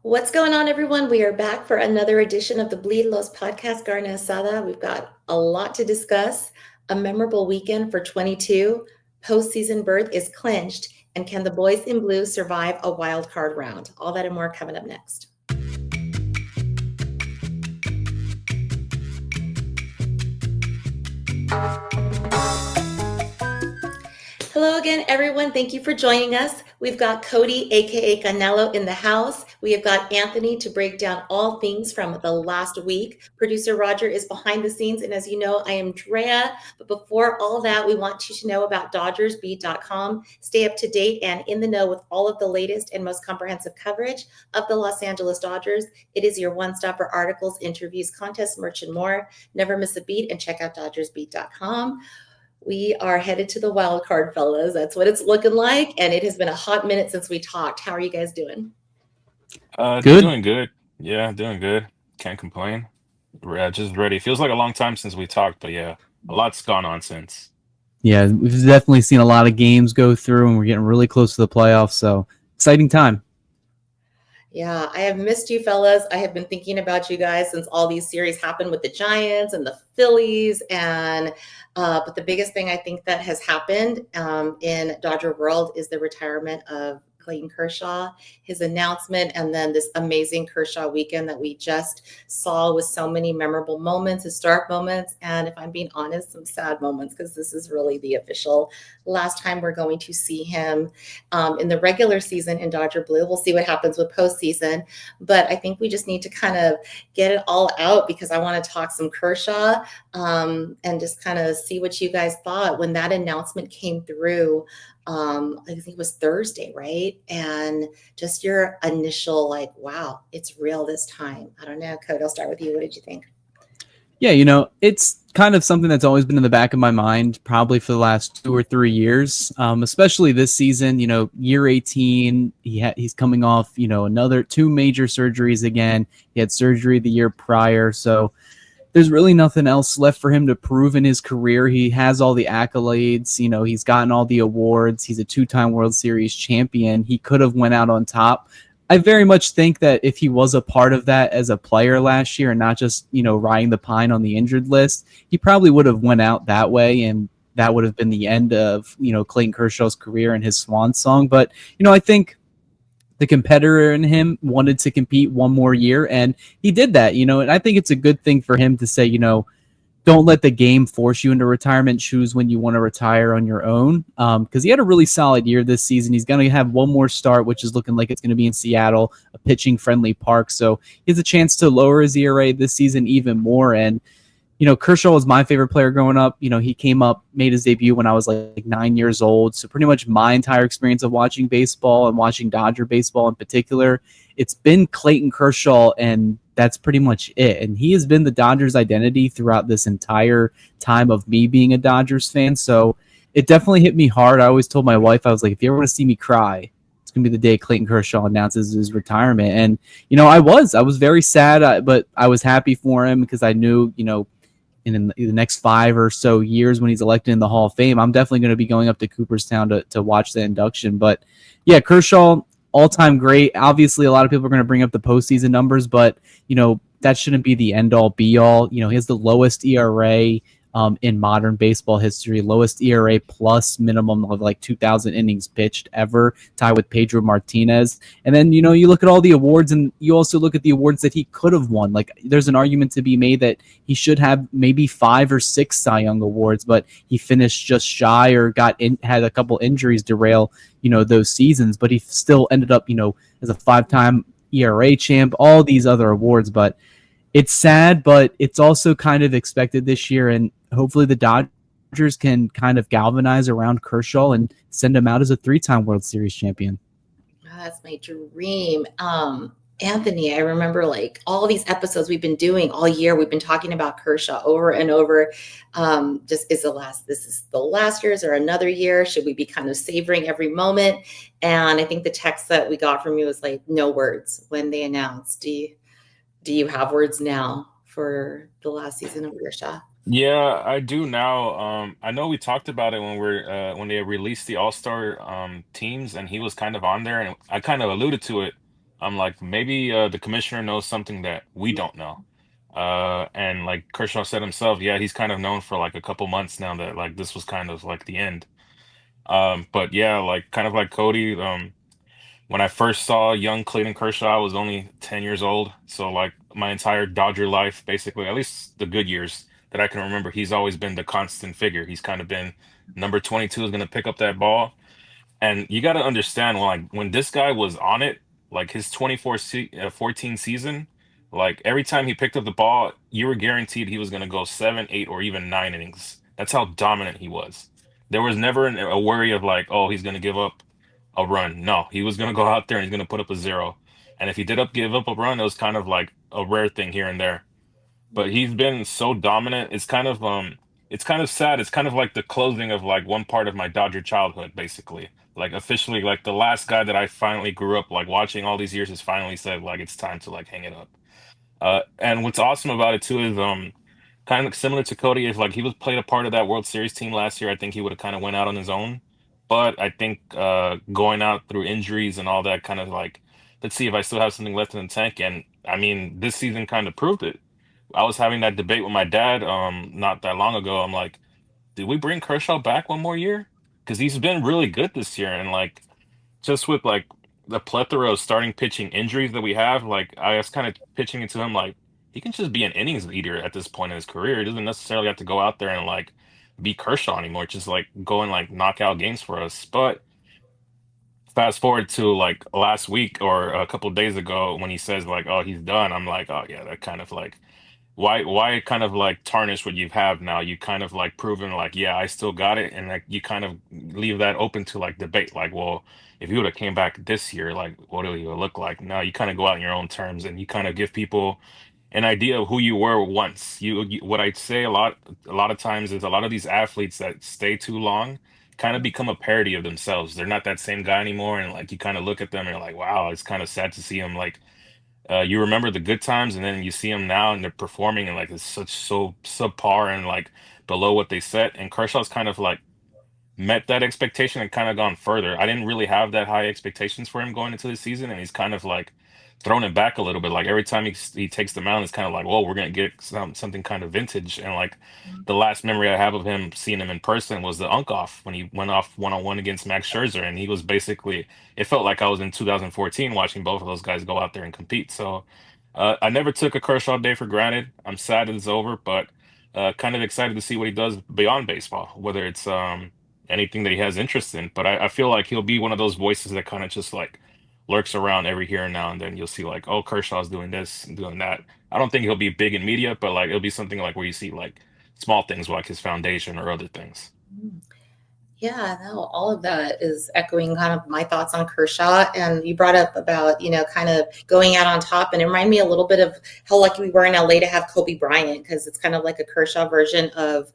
What's going on, everyone? We are back for another edition of the Bleed Los podcast, Carne Asada. We've got a lot to discuss. A memorable weekend for 22. Postseason berth is clinched. And can the boys in blue survive a wild card round? All that and more coming up next. Hello again, everyone. Thank you for joining us. We've got Cody, aka Canelo, in the house. We have got Anthony to break down all things from the last week. Producer Roger is behind the scenes, and as you know, I am Drea. But before all that, we want you to know about DodgersBeat.com. Stay up to date and in the know with all of the latest and most comprehensive coverage of the Los Angeles Dodgers. It is your one-stop for articles, interviews, contests, merch, and more. Never miss a beat, and check out DodgersBeat.com. We are headed to the wild card, fellas. That's what it's looking like. And it has been a hot minute since we talked. How are you guys doing? Good. Doing good. Yeah, doing good. Can't complain. Just ready. Feels like a long time since we talked, but yeah, a lot's gone on since. Yeah, we've definitely seen a lot of games go through, and we're getting really close to the playoffs. So exciting time. Yeah, I have missed you, fellas. I have been thinking about you guys since all these series happened with the Giants and the Phillies. And but the biggest thing I think that has happened in Dodger world is the retirement of Clayton Kershaw, his announcement, and then this amazing Kershaw weekend that we just saw with so many memorable moments, historic moments, and if I'm being honest, some sad moments because this is really the official last time we're going to see him in the regular season in Dodger Blue. We'll see what happens with postseason, but I think we just need to kind of get it all out because I want to talk some Kershaw and just kind of see what you guys thought when that announcement came through. I think it was Thursday, right? And just your initial like, wow, it's real this time. I don't know, Cody, I'll start with you. What did you think? Yeah, it's kind of something that's always been in the back of my mind, probably for the last 2 or 3 years, especially this season. Year 18, he's coming off, another two major surgeries again. He had surgery the year prior, so there's really nothing else left for him to prove in his career. He has all the accolades. He's gotten all the awards. He's a two-time World Series champion. He could have went out on top. I very much think that if he was a part of that as a player last year and not just, riding the pine on the injured list, he probably would have went out that way, and that would have been the end of, Clayton Kershaw's career and his swan song. But, I think the competitor in him wanted to compete one more year, and he did that, and I think it's a good thing for him to say, don't let the game force you into retirement. Choose when you want to retire on your own. Because he had a really solid year this season. He's going to have one more start, which is looking like it's going to be in Seattle, a pitching-friendly park. So he has a chance to lower his ERA this season even more. And Kershaw was my favorite player growing up. He came up, made his debut when I was like 9 years old. So pretty much my entire experience of watching baseball and watching Dodger baseball in particular, it's been Clayton Kershaw, and that's pretty much it. And he has been the Dodgers' identity throughout this entire time of me being a Dodgers fan. So it definitely hit me hard. I always told my wife, I was like, if you ever want to see me cry, it's going to be the day Clayton Kershaw announces his retirement. And, I was very sad, but I was happy for him because I knew, in the next 5 or so years when he's elected in the Hall of Fame, I'm definitely going to be going up to Cooperstown to watch the induction. But yeah, Kershaw, all-time great. Obviously, a lot of people are going to bring up the postseason numbers, but, that shouldn't be the end-all, be-all. He has the lowest ERA in modern baseball history, lowest ERA plus minimum of like 2,000 innings pitched ever, tied with Pedro Martinez. And then, you look at all the awards, and you also look at the awards that he could have won. Like, there's an argument to be made that he should have maybe 5 or 6 Cy Young awards, but he finished just shy or had a couple injuries derail, those seasons. But he still ended up, as a 5-time ERA champ, all these other awards. But it's sad, but it's also kind of expected this year, and hopefully the Dodgers can kind of galvanize around Kershaw and send him out as a 3-time World Series champion. Oh, that's my dream. Anthony, I remember like all these episodes we've been doing all year. We've been talking about Kershaw over and over. This is the last year? Is there another year? Should we be kind of savoring every moment? And I think the text that we got from you was like, no words when they announced. Do you have words now for the last season of Kershaw? Yeah, I do now. I know we talked about it when they released the All-Star teams, and he was kind of on there, and I kind of alluded to it I'm like, maybe the commissioner knows something that we don't know. And like Kershaw said himself, yeah, he's kind of known for like a couple months now that like this was kind of like the end. But yeah, like kind of like Cody. When I first saw young Clayton Kershaw, I was only 10 years old. So like my entire Dodger life, basically, at least the good years that I can remember, he's always been the constant figure. He's kind of been number 22 is going to pick up that ball. And you got to understand when this guy was on it, like his 14 season, like every time he picked up the ball, you were guaranteed he was going to go 7, 8, or even 9 innings. That's how dominant he was. There was never a worry of like, oh, he's going to give up a run. No, he was going to go out there and he's going to put up a zero. And if he give up a run, it was kind of like a rare thing here and there. But he's been so dominant. It's kind of sad. It's kind of like the closing of like one part of my Dodger childhood, basically. Like officially, like the last guy that I finally grew up like watching all these years has finally said like it's time to like hang it up. And what's awesome about it too is kind of similar to Cody is like he was played a part of that World Series team last year. I think he would have kind of went out on his own, but I think going out through injuries and all that kind of like let's see if I still have something left in the tank. And I mean, this season kind of proved it. I was having that debate with my dad not that long ago. I'm like, did we bring Kershaw back one more year? Because he's been really good this year, and like just with like the plethora of starting pitching injuries that we have, like I was kind of pitching it to him like he can just be an innings leader at this point in his career. He doesn't necessarily have to go out there and like be Kershaw anymore. Just like go and like knock out games for us. But fast forward to like last week or a couple of days ago when he says like, "Oh, he's done." I'm like, "Oh yeah, that kind of like." Why kind of like tarnish what you have now? You kind of like proven like, yeah, I still got it, and like you kind of leave that open to like debate. Like, well, if you would have came back this year, like what do you look like? Now you kind of go out in your own terms and you kind of give people an idea of who you were once. What I'd say a lot of times is a lot of these athletes that stay too long kind of become a parody of themselves. They're not that same guy anymore, and like you kind of look at them and you're like, wow, it's kind of sad to see them like you remember the good times, and then you see them now, and they're performing, and like it's such so subpar and like below what they set. And Kershaw's kind of like met that expectation and kind of gone further. I didn't really have that high expectations for him going into the season, and he's kind of like thrown it back a little bit. Like every time he takes the mound, it's kind of like, whoa, we're gonna get something kind of vintage. And like the last memory I have of him seeing him in person was the Unk Off when he went off 1-on-1 against Max Scherzer, and he was basically it felt like I was in 2014 watching both of those guys go out there and compete. So I never took a Kershaw day for granted. I'm sad it's over, but kind of excited to see what he does beyond baseball, whether it's anything that he has interest in. But I feel like he'll be one of those voices that kind of just like lurks around every here and now and then. You'll see like, oh, Kershaw's doing this and doing that. I don't think he'll be big in media, but like it'll be something like where you see like small things like his foundation or other things. Yeah, no, all of that is echoing kind of my thoughts on Kershaw. And you brought up about, kind of going out on top. And it reminded me a little bit of how lucky we were in LA to have Kobe Bryant, because it's kind of like a Kershaw version of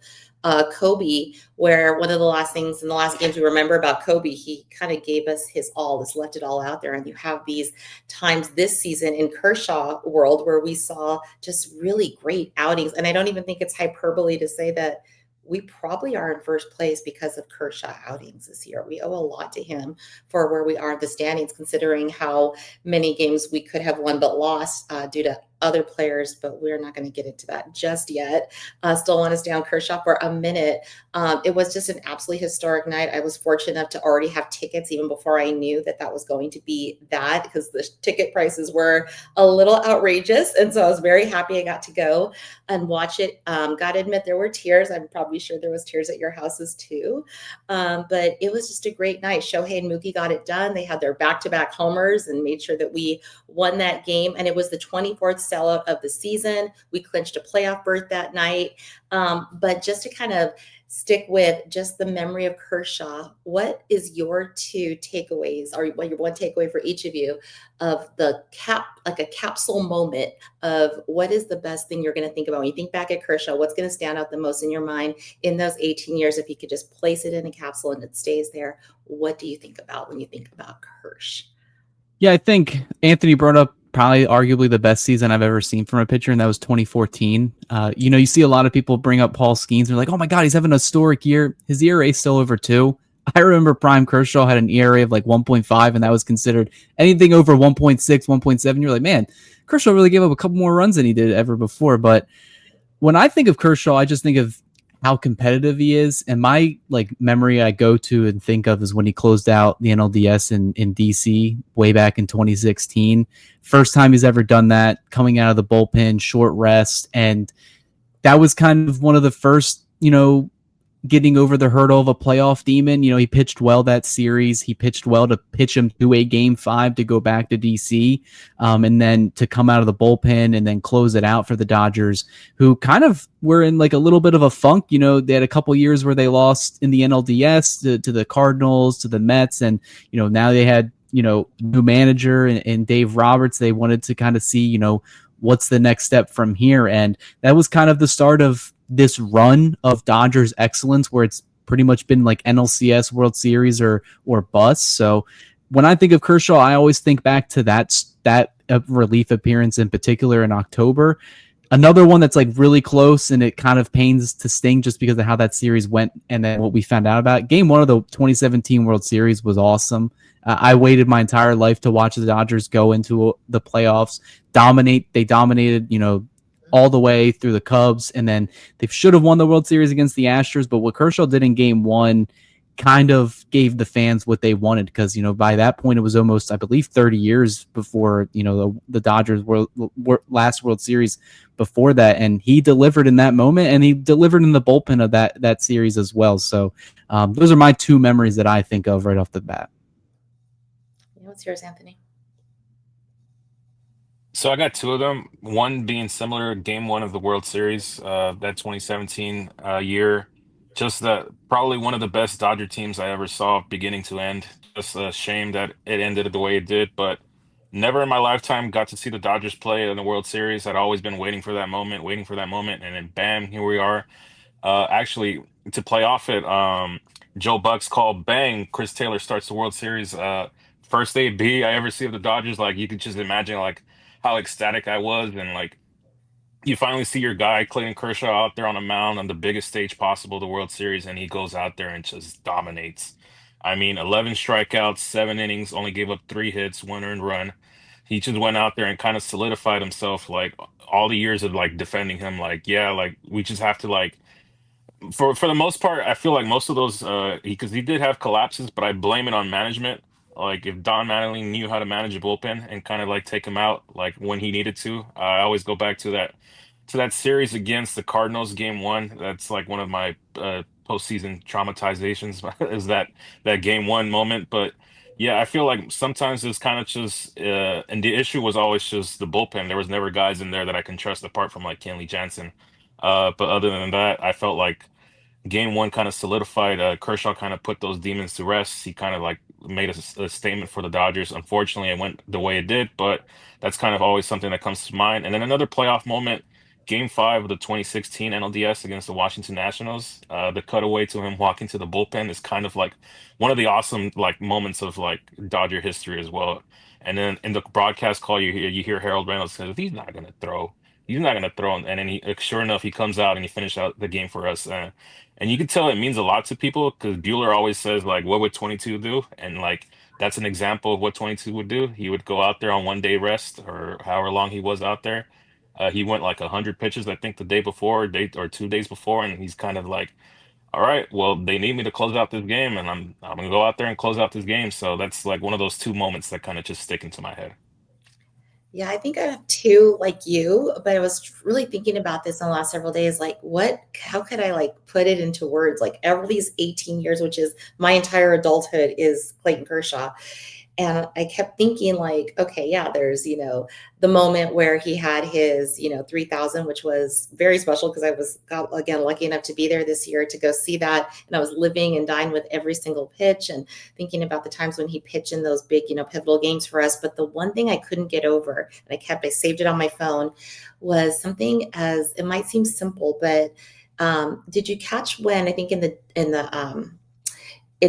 Kobe, where one of the last things in the last games we remember about Kobe, he kind of gave us his all, just left it all out there. And you have these times this season in Kershaw world where we saw just really great outings. And I don't even think it's hyperbole to say that we probably are in first place because of Kershaw outings this year. We owe a lot to him for where we are in the standings, considering how many games we could have won but lost due to other players, but we're not going to get into that just yet. Still want to stay on Kershaw for a minute. It was just an absolutely historic night. I was fortunate enough to already have tickets even before I knew that that was going to be that, because the ticket prices were a little outrageous. And so I was very happy I got to go and watch it. Got to admit, there were tears. I'm probably sure there was tears at your houses too. But it was just a great night. Shohei and Mookie got it done. They had their back-to-back homers and made sure that we won that game. And it was the 24th sellout of the season. We clinched a playoff berth that night. But just to kind of stick with just the memory of Kershaw, what is your two takeaways, or what your one takeaway for each of you of the like a capsule moment of what is the best thing you're going to think about when you think back at Kershaw? What's going to stand out the most in your mind in those 18 years? If you could just place it in a capsule and it stays there, what do you think about when you think about Kersh? Yeah, I think Anthony brought up probably arguably the best season I've ever seen from a pitcher, and that was 2014. You see a lot of people bring up Paul Skeens and they're like, oh my God, he's having a historic year. His ERA is still over 2. I remember prime Kershaw had an ERA of like 1.5, and that was considered anything over 1.6, 1.7. You're like, man, Kershaw really gave up a couple more runs than he did ever before. But when I think of Kershaw, I just think of how competitive he is. And my like memory I go to and think of is when he closed out the NLDS in DC way back in 2016. First time he's ever done that, coming out of the bullpen, short rest. And that was kind of one of the first, getting over the hurdle of a playoff demon. He pitched well that series. He pitched well to pitch him to a game 5 to go back to DC, and then to come out of the bullpen and then close it out for the Dodgers, who kind of were in like a little bit of a funk. They had a couple years where they lost in the NLDS to the Cardinals, to the Mets, and now they had new manager and Dave Roberts. They wanted to kind of see what's the next step from here, and that was kind of the start of this run of Dodgers excellence where it's pretty much been like NLCS World Series or bust. So when I think of Kershaw, I always think back to that relief appearance in particular in October. Another one that's like really close, and it kind of pains to sting just because of how that series went and then what we found out about. Game 1 of the 2017 World Series was awesome. I waited my entire life to watch the Dodgers go into the playoffs, dominate. They dominated, all the way through the Cubs, and then they should have won the World Series against the Astros. But what Kershaw did in Game 1 kind of gave the fans what they wanted, because by that point it was almost, I believe, 30 years before the Dodgers last World Series before that, and he delivered in that moment, and he delivered in the bullpen of that series as well. So those are my two memories that I think of right off the bat. What's yours, Anthony? So I got two of them. One being similar, Game 1 of the World Series, that 2017 year. Just probably one of the best Dodger teams I ever saw, beginning to end. Just a shame that it ended the way it did, but never in my lifetime got to see the Dodgers play in the World Series. I'd always been waiting for that moment, and then bam, here we are. Actually, to play off it, Joe Buck's call, bang, Chris Taylor starts the World Series. First AB I ever see of the Dodgers. Like, you could just imagine like how ecstatic I was, and like you finally see your guy Clayton Kershaw out there on a mound on the biggest stage possible, the World Series, and he goes out there and just dominates. I mean, 11 strikeouts, 7 innings, only gave up 3 hits, 1 earned run. He just went out there and kind of solidified himself, like all the years of like defending him. Like, yeah, like we just have to like for the most part, I feel like most of those because he did have collapses, but I blame it on management. Like if Don Mattingly knew how to manage a bullpen and kind of like take him out like when he needed to, I always go back to that series against the Cardinals, Game 1. That's like one of my postseason traumatizations is that Game 1 moment. But yeah, I feel like sometimes it's kind of just and the issue was always just the bullpen. There was never guys in there that I can trust apart from like Kenley Jansen. But other than that, I felt like Game 1 kind of solidified. Kershaw kind of put those demons to rest. He kind of like made a statement for the Dodgers. Unfortunately, it went the way it did, but that's kind of always something that comes to mind. And then another playoff moment, Game 5 of the 2016 NLDS against the Washington Nationals. The cutaway to him walking to the bullpen is kind of like one of the awesome like moments of like Dodger history as well. And then in the broadcast call, you hear Harold Reynolds say, "He's not going to throw. He's not going to throw." And then sure enough, he comes out and he finished out the game for us. And you can tell it means a lot to people because Bueller always says, like, what would 22 do? And, like, that's an example of what 22 would do. He would go out there on 1 day rest or however long he was out there. He went like 100 pitches, I think, the day before, or 2 days before. And he's kind of like, all right, well, they need me to close out this game. And I'm going to go out there and close out this game. So that's like one of those two moments that kind of just stick into my head. Yeah, I think I have two like you, but I was really thinking about this in the last several days. Like, how could I like put it into words? Like, every these 18 years, which is my entire adulthood, is Clayton Kershaw. And I kept thinking like, okay, yeah, there's, the moment where he had his, 3,000, which was very special because I was, again, lucky enough to be there this year to go see that. And I was living and dying with every single pitch and thinking about the times when he pitched in those big, pivotal games for us. But the one thing I couldn't get over, and I saved it on my phone, was something as, it might seem simple, but did you catch when, I think in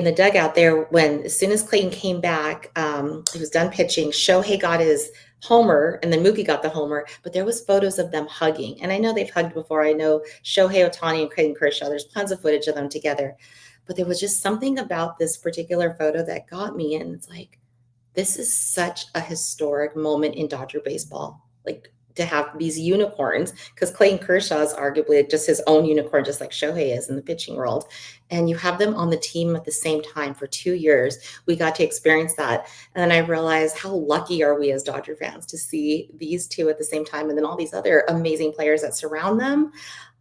the dugout there, when as soon as Clayton came back, he was done pitching, Shohei got his homer and then Mookie got the homer, but there was photos of them hugging. And I know they've hugged before. I know Shohei Ohtani and Clayton Kershaw, there's tons of footage of them together. but there was just something about this particular photo that got me. And it's like, this is such a historic moment in Dodger baseball. Like, to have these unicorns, because Clayton Kershaw is arguably just his own unicorn, just like Shohei is in the pitching world. And you have them on the team at the same time for 2 years. We got to experience that. And then I realized how lucky are we as Dodger fans to see these two at the same time, and then all these other amazing players that surround them.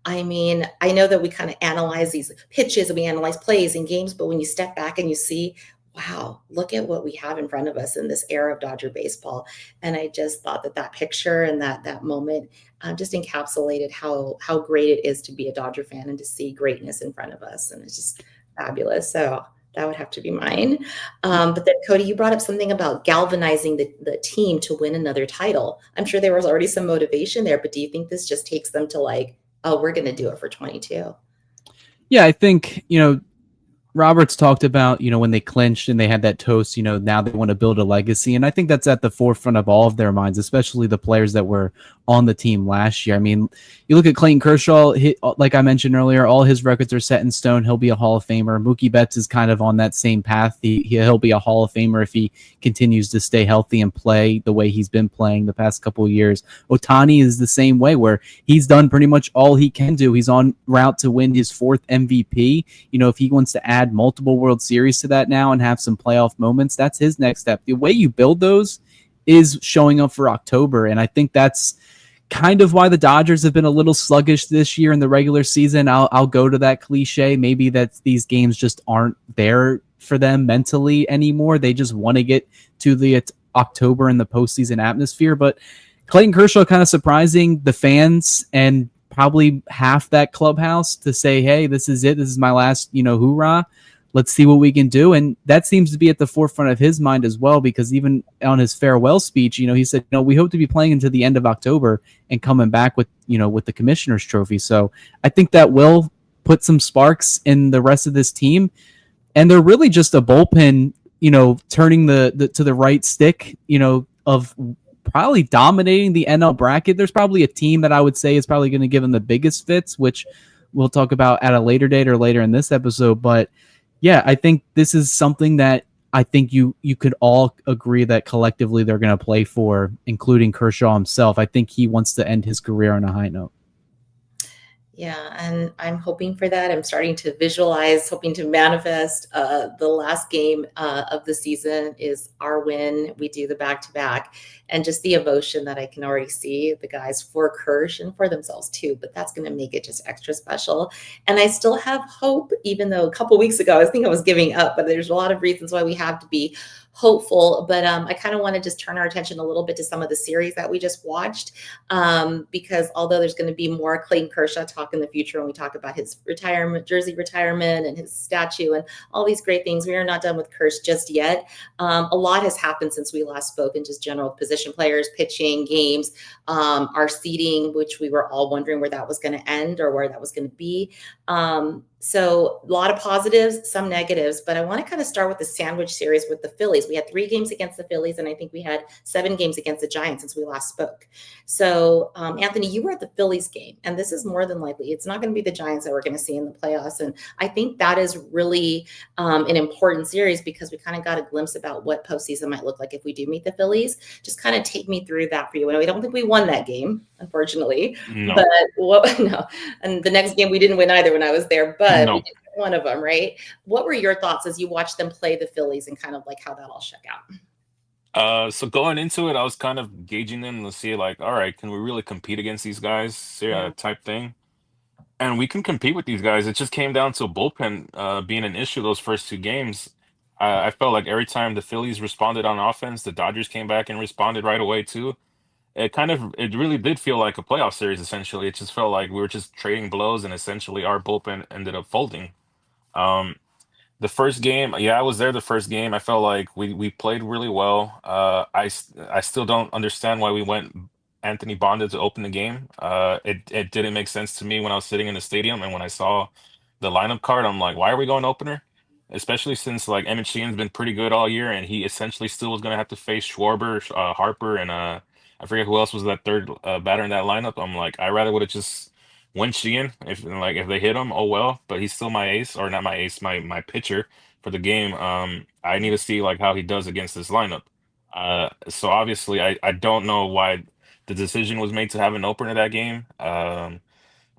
I mean, I know that we kind of analyze these pitches and we analyze plays and games, but when you step back and you see, wow, look at what we have in front of us in this era of Dodger baseball. And I just thought that picture and that moment just encapsulated how great it is to be a Dodger fan and to see greatness in front of us. And it's just fabulous. So that would have to be mine. But then, Cody, you brought up something about galvanizing the team to win another title. I'm sure there was already some motivation there, but do you think this just takes them to like, oh, we're going to do it for 22? Yeah, I think, Roberts talked about, when they clinched and they had that toast, now they want to build a legacy. And I think that's at the forefront of all of their minds, especially the players that were on the team last year. I mean, you look at Clayton Kershaw, like I mentioned earlier, all his records are set in stone. He'll be a Hall of Famer. Mookie Betts is kind of on that same path. He'll be a Hall of Famer if he continues to stay healthy and play the way he's been playing the past couple of years. Ohtani is the same way, where he's done pretty much all he can do. He's on route to win his 4th MVP. If he wants to add multiple World Series to that now and have some playoff moments, that's his next step. The way you build those is showing up for October. And I think that's kind of why the Dodgers have been a little sluggish this year in the regular season. I'll go to that cliche. Maybe that these games just aren't there for them mentally anymore. They just want to get to the October and the postseason atmosphere. But Clayton Kershaw kind of surprising the fans and probably half that clubhouse to say, hey, this is it. This is my last, hoorah. Let's see what we can do. And that seems to be at the forefront of his mind as well, because even on his farewell speech, he said, we hope to be playing until the end of October and coming back with, with the commissioner's trophy. So I think that will put some sparks in the rest of this team. And they're really just a bullpen, turning the to the right stick, of probably dominating the NL bracket. There's probably a team that I would say is probably going to give them the biggest fits, which we'll talk about at a later date or later in this episode. But yeah, I think this is something that I think you could all agree that collectively they're going to play for, including Kershaw himself. I think he wants to end his career on a high note. Yeah, and I'm hoping for that. I'm starting to visualize, hoping to manifest the last game of the season is our win. We do the back-to-back, and just the emotion that I can already see the guys for Kersh and for themselves too, but that's going to make it just extra special. And I still have hope, even though a couple weeks ago I think I was giving up, but there's a lot of reasons why we have to be hopeful. But I kind of want to just turn our attention a little bit to some of the series that we just watched, because although there's going to be more Clayton Kershaw talk in the future when we talk about his jersey retirement and his statue and all these great things, we are not done with Kersh just yet. A lot has happened since we last spoke in just general position players, pitching, games, our seeding, which we were all wondering where that was going to end or where that was going to be. So a lot of positives, some negatives, but I want to kind of start with the sandwich series with the Phillies. We had 3 games against the Phillies, and I think we had 7 games against the Giants since we last spoke. So, Anthony, you were at the Phillies game, and this is more than likely, it's not going to be the Giants that we're going to see in the playoffs. And I think that is really an important series because we kind of got a glimpse about what postseason might look like if we do meet the Phillies. Just kind of take me through that for you. And I don't think we won that game, unfortunately, No. but no. And the next game we didn't win either when I was there, but No. we did one of them, right? What were your thoughts as you watched them play the Phillies and kind of like how that all shook out? So going into it, I was kind of gauging them to see like, all right, can we really compete against these guys? Yeah, type thing. And we can compete with these guys. It just came down to a bullpen being an issue those first 2 games. I felt like every time the Phillies responded on offense, the Dodgers came back and responded right away too. It really did feel like a playoff series essentially. It just felt like we were just trading blows and essentially our bullpen ended up folding. Um, the first game, yeah, I was there the first game. I felt like we played really well. I still don't understand why we went Anthony Bonda to open the game. It didn't make sense to me when I was sitting in the stadium and when I saw the lineup card, I'm like, why are we going opener? Especially since like Emmett Sheehan's been pretty good all year, and he essentially still was gonna have to face Schwarber, Harper, and I forget who else was that third batter in that lineup. I'm like, I rather would have just Win Sheehan, if they hit him, oh well. But he's still my ace, or not my ace, my pitcher for the game. I need to see like how he does against this lineup. So obviously, I don't know why the decision was made to have an opener that game.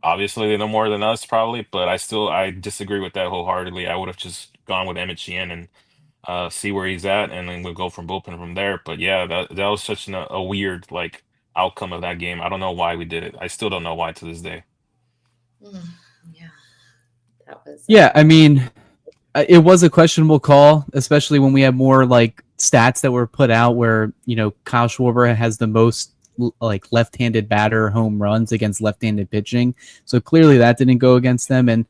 Obviously, they know more than us probably, but I disagree with that wholeheartedly. I would have just gone with Emmett Sheehan and see where he's at, and then we'll go from bullpen from there. But yeah, that was such a weird like outcome of that game. I don't know why we did it. I still don't know why to this day. Yeah, that was. Yeah, I mean, it was a questionable call, especially when we had more like stats that were put out where, Kyle Schwarber has the most like left-handed batter home runs against left-handed pitching. So clearly that didn't go against them. And,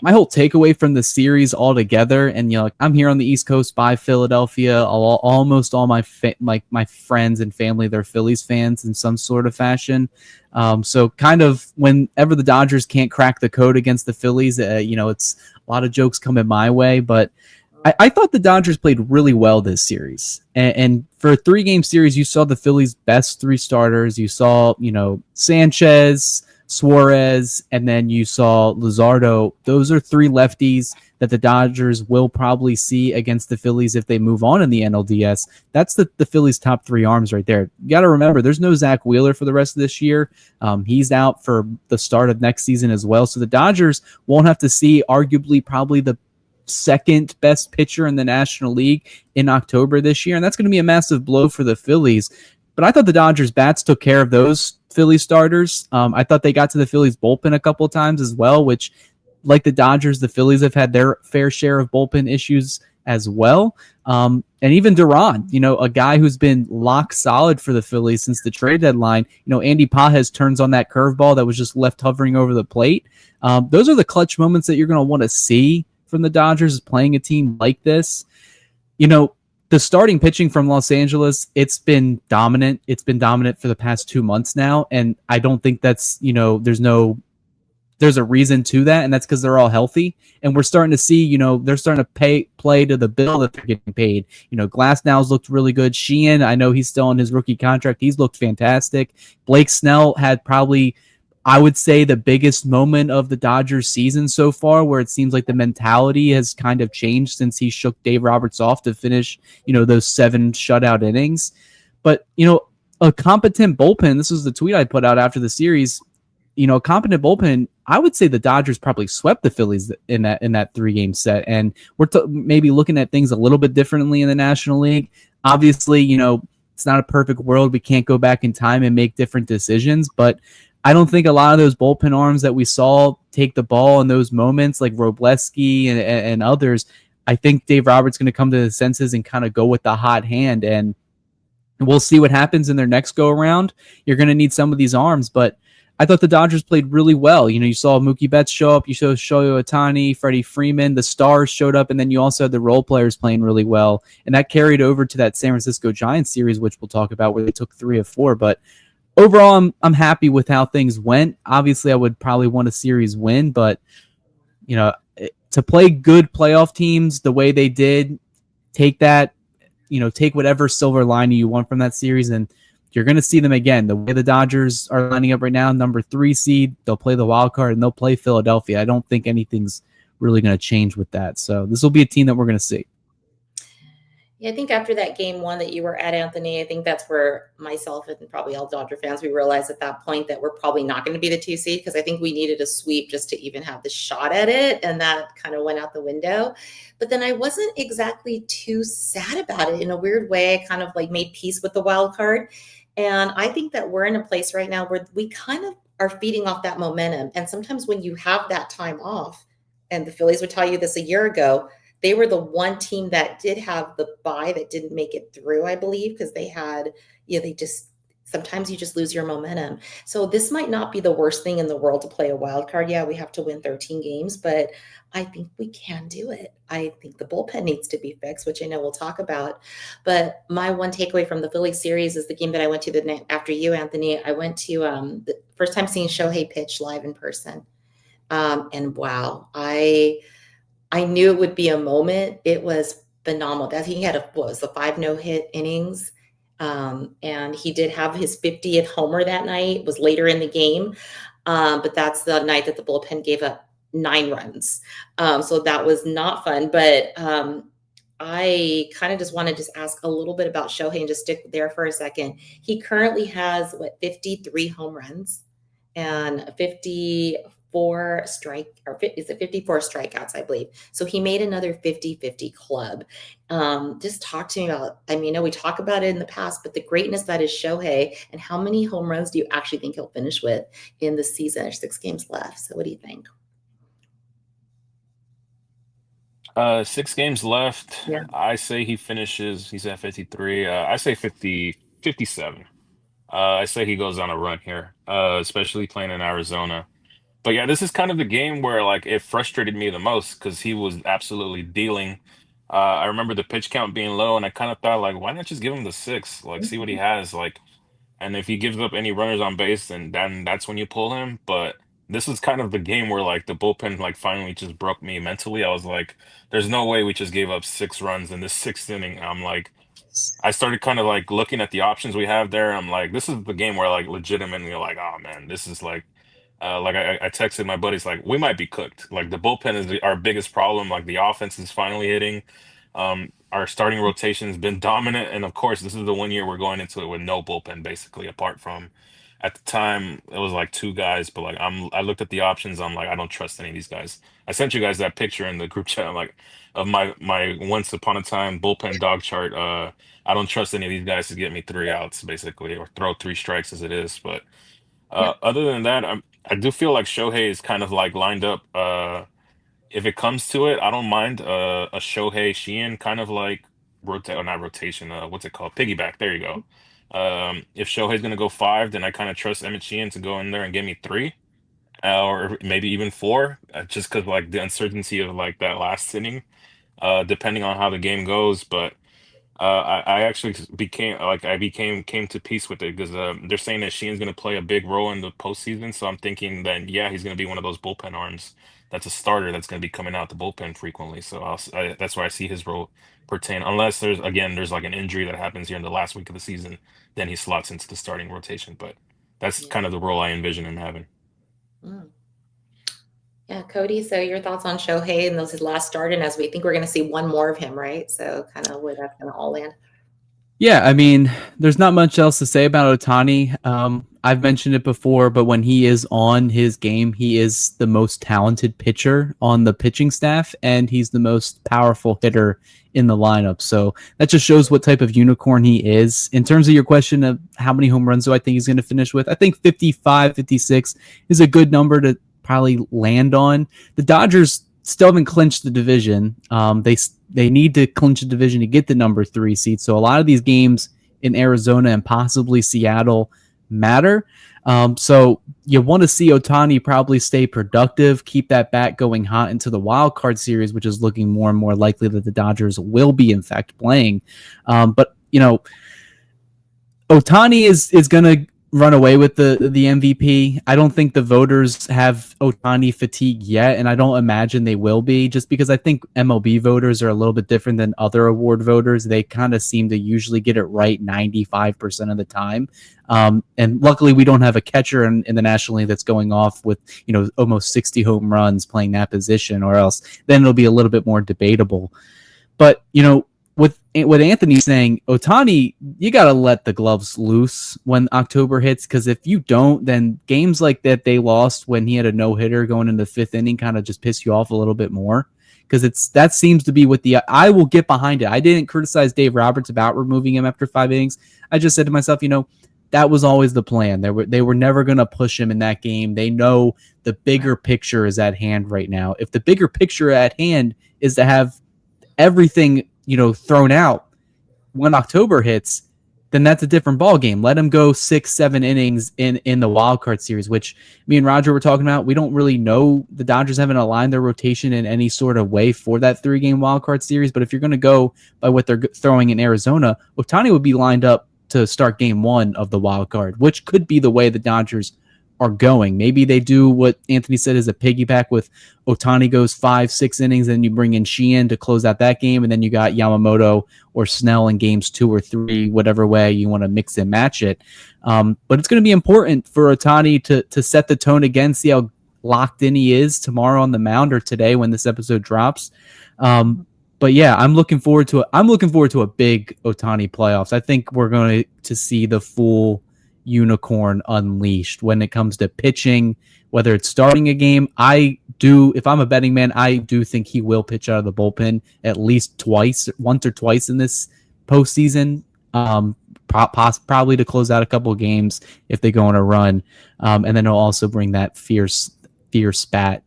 my whole takeaway from the series altogether, and I'm here on the East Coast by Philadelphia. Almost all my my friends and family, they're Phillies fans in some sort of fashion. So kind of whenever the Dodgers can't crack the code against the Phillies, it's a lot of jokes coming my way. But I thought the Dodgers played really well this series. And for a 3-game series, you saw the Phillies' best 3 starters. You saw, Sanchez, Suarez, and then you saw Luzardo. Those are 3 lefties that the Dodgers will probably see against the Phillies if they move on in the NLDS. That's the Phillies' top 3 arms right there. You got to remember, there's no Zach Wheeler for the rest of this year. He's out for the start of next season as well. So the Dodgers won't have to see arguably probably the second best pitcher in the National League in October this year. And that's going to be a massive blow for the Phillies. But I thought the Dodgers bats took care of those Phillies starters. I thought they got to the Phillies bullpen a couple of times as well, which, like the Dodgers, the Phillies have had their fair share of bullpen issues as well. And even Duran, a guy who's been lock solid for the Phillies since the trade deadline. Andy Pages turns on that curveball that was just left hovering over the plate. Those are the clutch moments that you're going to want to see from the Dodgers playing a team like this. The starting pitching from Los Angeles, it's been dominant. It's been dominant for the past 2 months now. And I don't think that's, there's a reason to that. And that's because they're all healthy. And we're starting to see, they're starting to play to the bill that they're getting paid. Glasnow's looked really good. Sheehan, I know he's still on his rookie contract. He's looked fantastic. Blake Snell had probably, I would say, the biggest moment of the Dodgers season so far, where it seems like the mentality has kind of changed since he shook Dave Roberts off to finish, those 7 shutout innings. But, a competent bullpen, this was the tweet I put out after the series, a competent bullpen, I would say the Dodgers probably swept the Phillies in that 3-game set. And we're maybe looking at things a little bit differently in the National League. Obviously, it's not a perfect world. We can't go back in time and make different decisions, but I don't think a lot of those bullpen arms that we saw take the ball in those moments, like Robleski and others, I think Dave Roberts is going to come to his senses and kind of go with the hot hand. And we'll see what happens in their next go around. You're going to need some of these arms, but I thought the Dodgers played really well. You saw Mookie Betts show up. You saw Shohei Ohtani, Freddie Freeman. The stars showed up, and then you also had the role players playing really well. And that carried over to that San Francisco Giants series, which we'll talk about, where they took 3 of 4. But overall, I'm happy with how things went. Obviously, I would probably want a series win, but to play good playoff teams the way they did, take that, take whatever silver lining you want from that series, and you're going to see them again. The way the Dodgers are lining up right now, number 3 seed, they'll play the wild card and they'll play Philadelphia. I don't think anything's really going to change with that. So this will be a team that we're going to see. Yeah, I think after that game 1 that you were at, Anthony, I think that's where myself and probably all Dodger fans, we realized at that point that we're probably not going to be the 2 seed, because I think we needed a sweep just to even have the shot at it. And that kind of went out the window. But then I wasn't exactly too sad about it. In a weird way, I kind of like made peace with the wild card. And I think that we're in a place right now where we kind of are feeding off that momentum. And sometimes when you have that time off, and the Phillies would tell you this a year ago, they were the one team that did have the bye that didn't make it through, I believe, because they had, sometimes you just lose your momentum. So this might not be the worst thing in the world to play a wild card. Yeah, we have to win 13 games, but I think we can do it. I think the bullpen needs to be fixed, which I know we'll talk about. But my one takeaway from the Phillies series is the game that I went to the night after you, Anthony. I went to the first time seeing Shohei pitch live in person. And wow, I knew it would be a moment. It was phenomenal. That he had the 5 no-hit innings. And he did have his 50th homer that night. It was later in the game. But that's the night that the bullpen gave up 9 runs. So that was not fun. But I kind of just want to just ask a little bit about Shohei and just stick there for a second. He currently has 53 home runs and 54 strikeouts, I believe. So he made another 50-50 club. Just talk to me about, I mean, I know we talk about it in the past, but the greatness that is Shohei, and how many home runs do you actually think he'll finish with in the season? There's 6 games left. So what do you think? 6 games left. Yeah. I say he's at 53. I say 50, 57. I say he goes on a run here, especially playing in Arizona. But yeah, this is kind of the game where like it frustrated me the most because he was absolutely dealing. I remember the pitch count being low, and I kind of thought like, why not just give him the 6? Like, see what he has. Like, and if he gives up any runners on base, then that's when you pull him. But this was kind of the game where like the bullpen like finally just broke me mentally. I was like, there's no way we just gave up 6 runs in this 6th inning. I'm like, I started kind of like looking at the options we have there. I'm like, this is the game where like legitimately like, oh man, this is like I texted my buddies like we might be cooked. Like the bullpen is our biggest problem. Like the offense is finally hitting. Our starting rotation has been dominant, and of course, this is the one year we're going into it with no bullpen basically, apart from at the time it was like 2 guys. But like I looked at the options. I'm like I don't trust any of these guys. I sent you guys that picture in the group chat. I'm like of my once upon a time bullpen dog chart. I don't trust any of these guys to get me 3 outs basically, or throw 3 strikes as it is. But Yeah. other than that, I do feel like Shohei is kind of like lined up. If it comes to it, I don't mind a Shohei Sheehan kind of like rotate or not rotation. What's it called? Piggyback. There you go. If Shohei's gonna go 5, then I kind of trust Emmett Sheehan to go in there and give me 3, or maybe even 4, just because like the uncertainty of like that last inning, depending on how the game goes. But I actually came to peace with it because they're saying that Sheen's going to play a big role in the postseason. So I'm thinking that yeah, he's going to be one of those bullpen arms that's a starter that's going to be coming out the bullpen frequently. So that's where I see his role pertain. Unless there's like an injury that happens here in the last week of the season, then he slots into the starting rotation. But that's Yeah. kind of the role I envision him having. Mm. Yeah, Cody. So your thoughts on Shohei and those his last start, and as we think we're going to see one more of him, right? So kind of where that's going to all land. Yeah, I mean, there's not much else to say about Ohtani. I've mentioned it before, but when he is on his game, he is the most talented pitcher on the pitching staff, and he's the most powerful hitter in the lineup. So that just shows what type of unicorn he is. In terms of your question of how many home runs do I think he's going to finish with, I think 55, 56 is a good number to probably land on. The Dodgers still haven't clinched the division. They need to clinch the division to get the number 3 seed. So a lot of these games in Arizona and possibly Seattle matter. So you want to see Ohtani probably stay productive, keep that bat going hot into the wild card series, which is looking more and more likely that the Dodgers will be in fact playing. But you know, Ohtani is going to run away with the MVP. I don't think the voters have Ohtani fatigue yet, and I don't imagine they will be, just because I think MLB voters are a little bit different than other award voters. They kind of seem to usually get it right 95% of the time. And luckily we don't have a catcher in the National League that's going off with, almost 60 home runs playing that position, or else then it'll be a little bit more debatable. But, with what Anthony's saying, Ohtani, you got to let the gloves loose when October hits, because if you don't, then games like that they lost when he had a no-hitter going into the 5th inning kind of just piss you off a little bit more, because that seems to be what I will get behind it. I didn't criticize Dave Roberts about removing him after 5 innings. I just said to myself, that was always the plan. They were never going to push him in that game. They know the bigger picture is at hand right now. If the bigger picture at hand is to have everything thrown out when October hits, then that's a different ball game. Let him go 6-7 innings in the wild card series, which me and Roger were talking about. We don't really know. The Dodgers haven't aligned their rotation in any sort of way for that 3-game wild card series. But if you're going to go by what they're throwing in Arizona, Ohtani would be lined up to start game 1 of the wild card, which could be the way the Dodgers are going. Maybe they do what Anthony said is a piggyback with Ohtani goes 5-6 innings, and you bring in Sheehan to close out that game, and then you got Yamamoto or Snell in games 2 or 3, whatever way you want to mix and match it. But it's going to be important for Ohtani to set the tone again, see how locked in he is tomorrow on the mound, or today when this episode drops. But yeah, I'm looking forward to a big Ohtani playoffs. I think we're going to see the full unicorn unleashed when it comes to pitching, whether it's starting a game. If I'm a betting man, I do think he will pitch out of the bullpen at least once or twice in this postseason. Probably to close out a couple of games if they go on a run. And then he'll also bring that fierce bat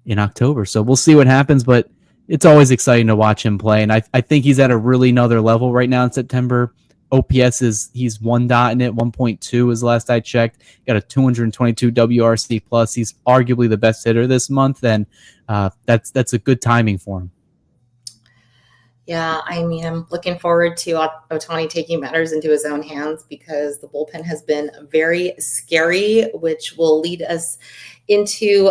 in October. So we'll see what happens, but it's always exciting to watch him play. And I think he's at a really another level right now in September. OPS he's 1 dot in it, 1.2 is the last I checked. Got a 222 WRC plus. He's arguably the best hitter this month, and that's a good timing for him. Yeah, I mean, I'm looking forward to Ohtani taking matters into his own hands, because the bullpen has been very scary, which will lead us into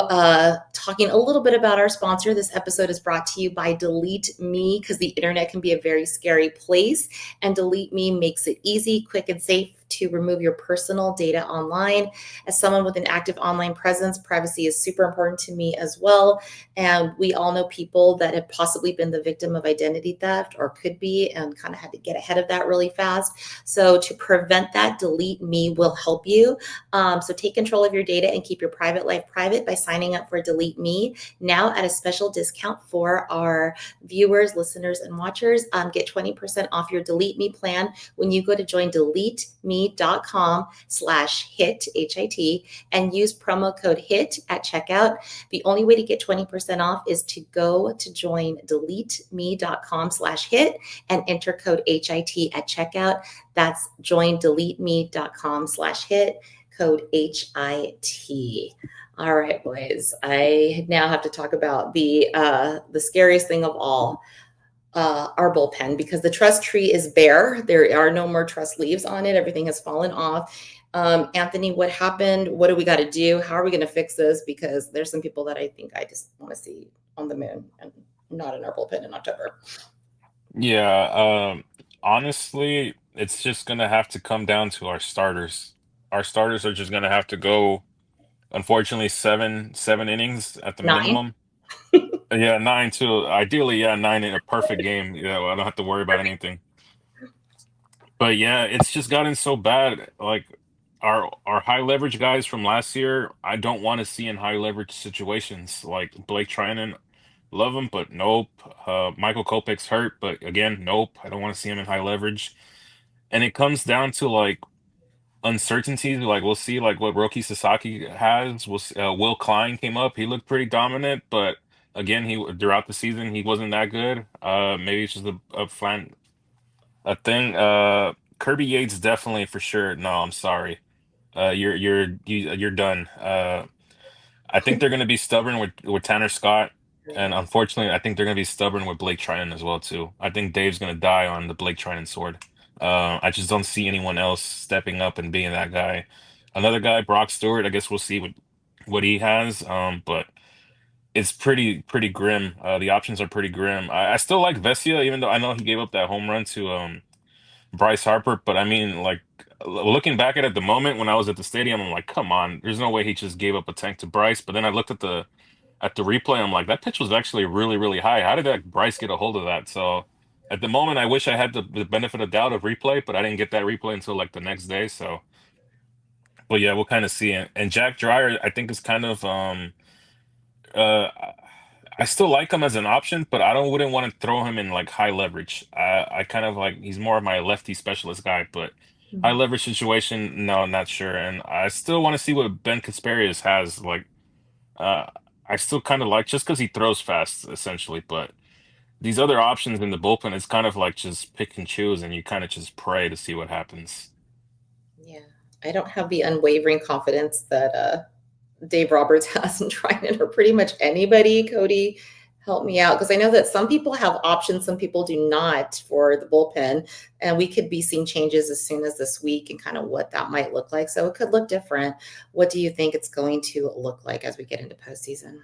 talking a little bit about our sponsor. This episode is brought to you by Delete Me, because the internet can be a very scary place, and Delete Me makes it easy, quick, and safe to remove your personal data online. As someone with an active online presence, privacy is super important to me as well. And we all know people that have possibly been the victim of identity theft, or could be, and kind of had to get ahead of that really fast. So to prevent that, Delete Me will help you. So take control of your data and keep your private life private by signing up for Delete Me now at a special discount for our viewers, listeners, and watchers. Get 20% off your Delete Me plan when you go to join deleteme.com/hit, HIT, and use promo code HIT at checkout. The only way to get 20% off is to go to join deleteme.com/hit and enter code HIT at checkout. That's join deleteme.com/hit, code HIT. All right, boys. I now have to talk about the scariest thing of all, our bullpen, because the truss tree is bare. There are no more truss leaves on it. Everything has fallen off. Anthony, what happened? What do we got to do? How are we going to fix this? Because there's some people that I think I just want to see on the moon and not in our bullpen in October. Yeah, honestly, it's just gonna have to come down to our starters. Our starters are just gonna have to go, unfortunately, seven innings at the 9. minimum. Yeah, 9 too. Ideally, yeah, 9 in a perfect game. Yeah, I don't have to worry about anything. But yeah, it's just gotten so bad. Like our high leverage guys from last year, I don't want to see in high leverage situations. Like Blake Treinen, love him, but nope. Michael Kopech's hurt, but again, nope. I don't want to see him in high leverage. And it comes down to like uncertainties. Like we'll see like what Roki Sasaki has. Will Klein came up. He looked pretty dominant, but again, he throughout the season he wasn't that good. Maybe it's just a thing. Kirby Yates definitely for sure. No, I'm sorry. You're done. I think they're going to be stubborn with Tanner Scott, and unfortunately, I think they're going to be stubborn with Blake Treinen as well too. I think Dave's going to die on the Blake Treinen sword. I just don't see anyone else stepping up and being that guy. Another guy, Brock Stewart. I guess we'll see what he has. But it's pretty grim. The options are pretty grim. I still like Vesia, even though I know he gave up that home run to Bryce Harper. But I mean, like looking back at the moment when I was at the stadium, I'm like, come on, there's no way he just gave up a tank to Bryce. But then I looked at the replay, I'm like, that pitch was actually really, really high. How did that Bryce get a hold of that? So at the moment, I wish I had the benefit of doubt of replay, but I didn't get that replay until like the next day. So, but yeah, we'll kind of see it. And Jack Dreyer, I think is kind of uh I still like him as an option, but I don't wouldn't want to throw him in like high leverage. I kind of like he's more of my lefty specialist guy, but high leverage situation, no, not sure. And I still want to see what Ben Kasperius has. Like, I still kind of like just because he throws fast, essentially. But these other options in the bullpen, it's kind of like just pick and choose, and you kind of just pray to see what happens. Yeah, I don't have the unwavering confidence that Dave Roberts has in Treinen, or pretty much anybody. Cody, help me out, because I know that some people have options, some people do not for the bullpen, and we could be seeing changes as soon as this week and kind of what that might look like. So it could look different. What do you think it's going to look like as we get into postseason?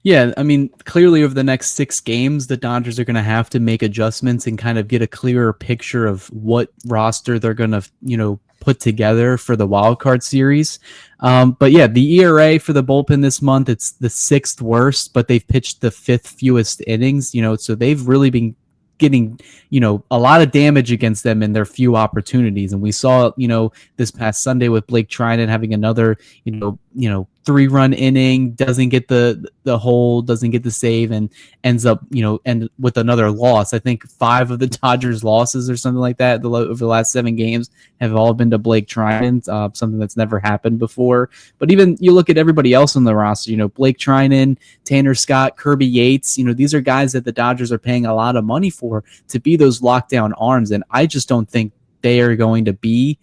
Yeah, I mean, clearly over the next 6 games, the Dodgers are going to have to make adjustments and kind of get a clearer picture of what roster they're going to, put together for the wild card series. But yeah, the ERA for the bullpen this month, it's the 6th worst, but they've pitched the 5th fewest innings, so they've really been getting, a lot of damage against them in their few opportunities. And we saw, this past Sunday with Blake Treinen having another, 3-run inning, doesn't get the hold, doesn't get the save, and ends up, and with another loss. I think 5 of the Dodgers' losses or something like that over the last 7 games have all been to Blake Treinen, something that's never happened before. But even you look at everybody else on the roster, Blake Treinen, Tanner Scott, Kirby Yates, these are guys that the Dodgers are paying a lot of money for to be those lockdown arms. And I just don't think they are going to be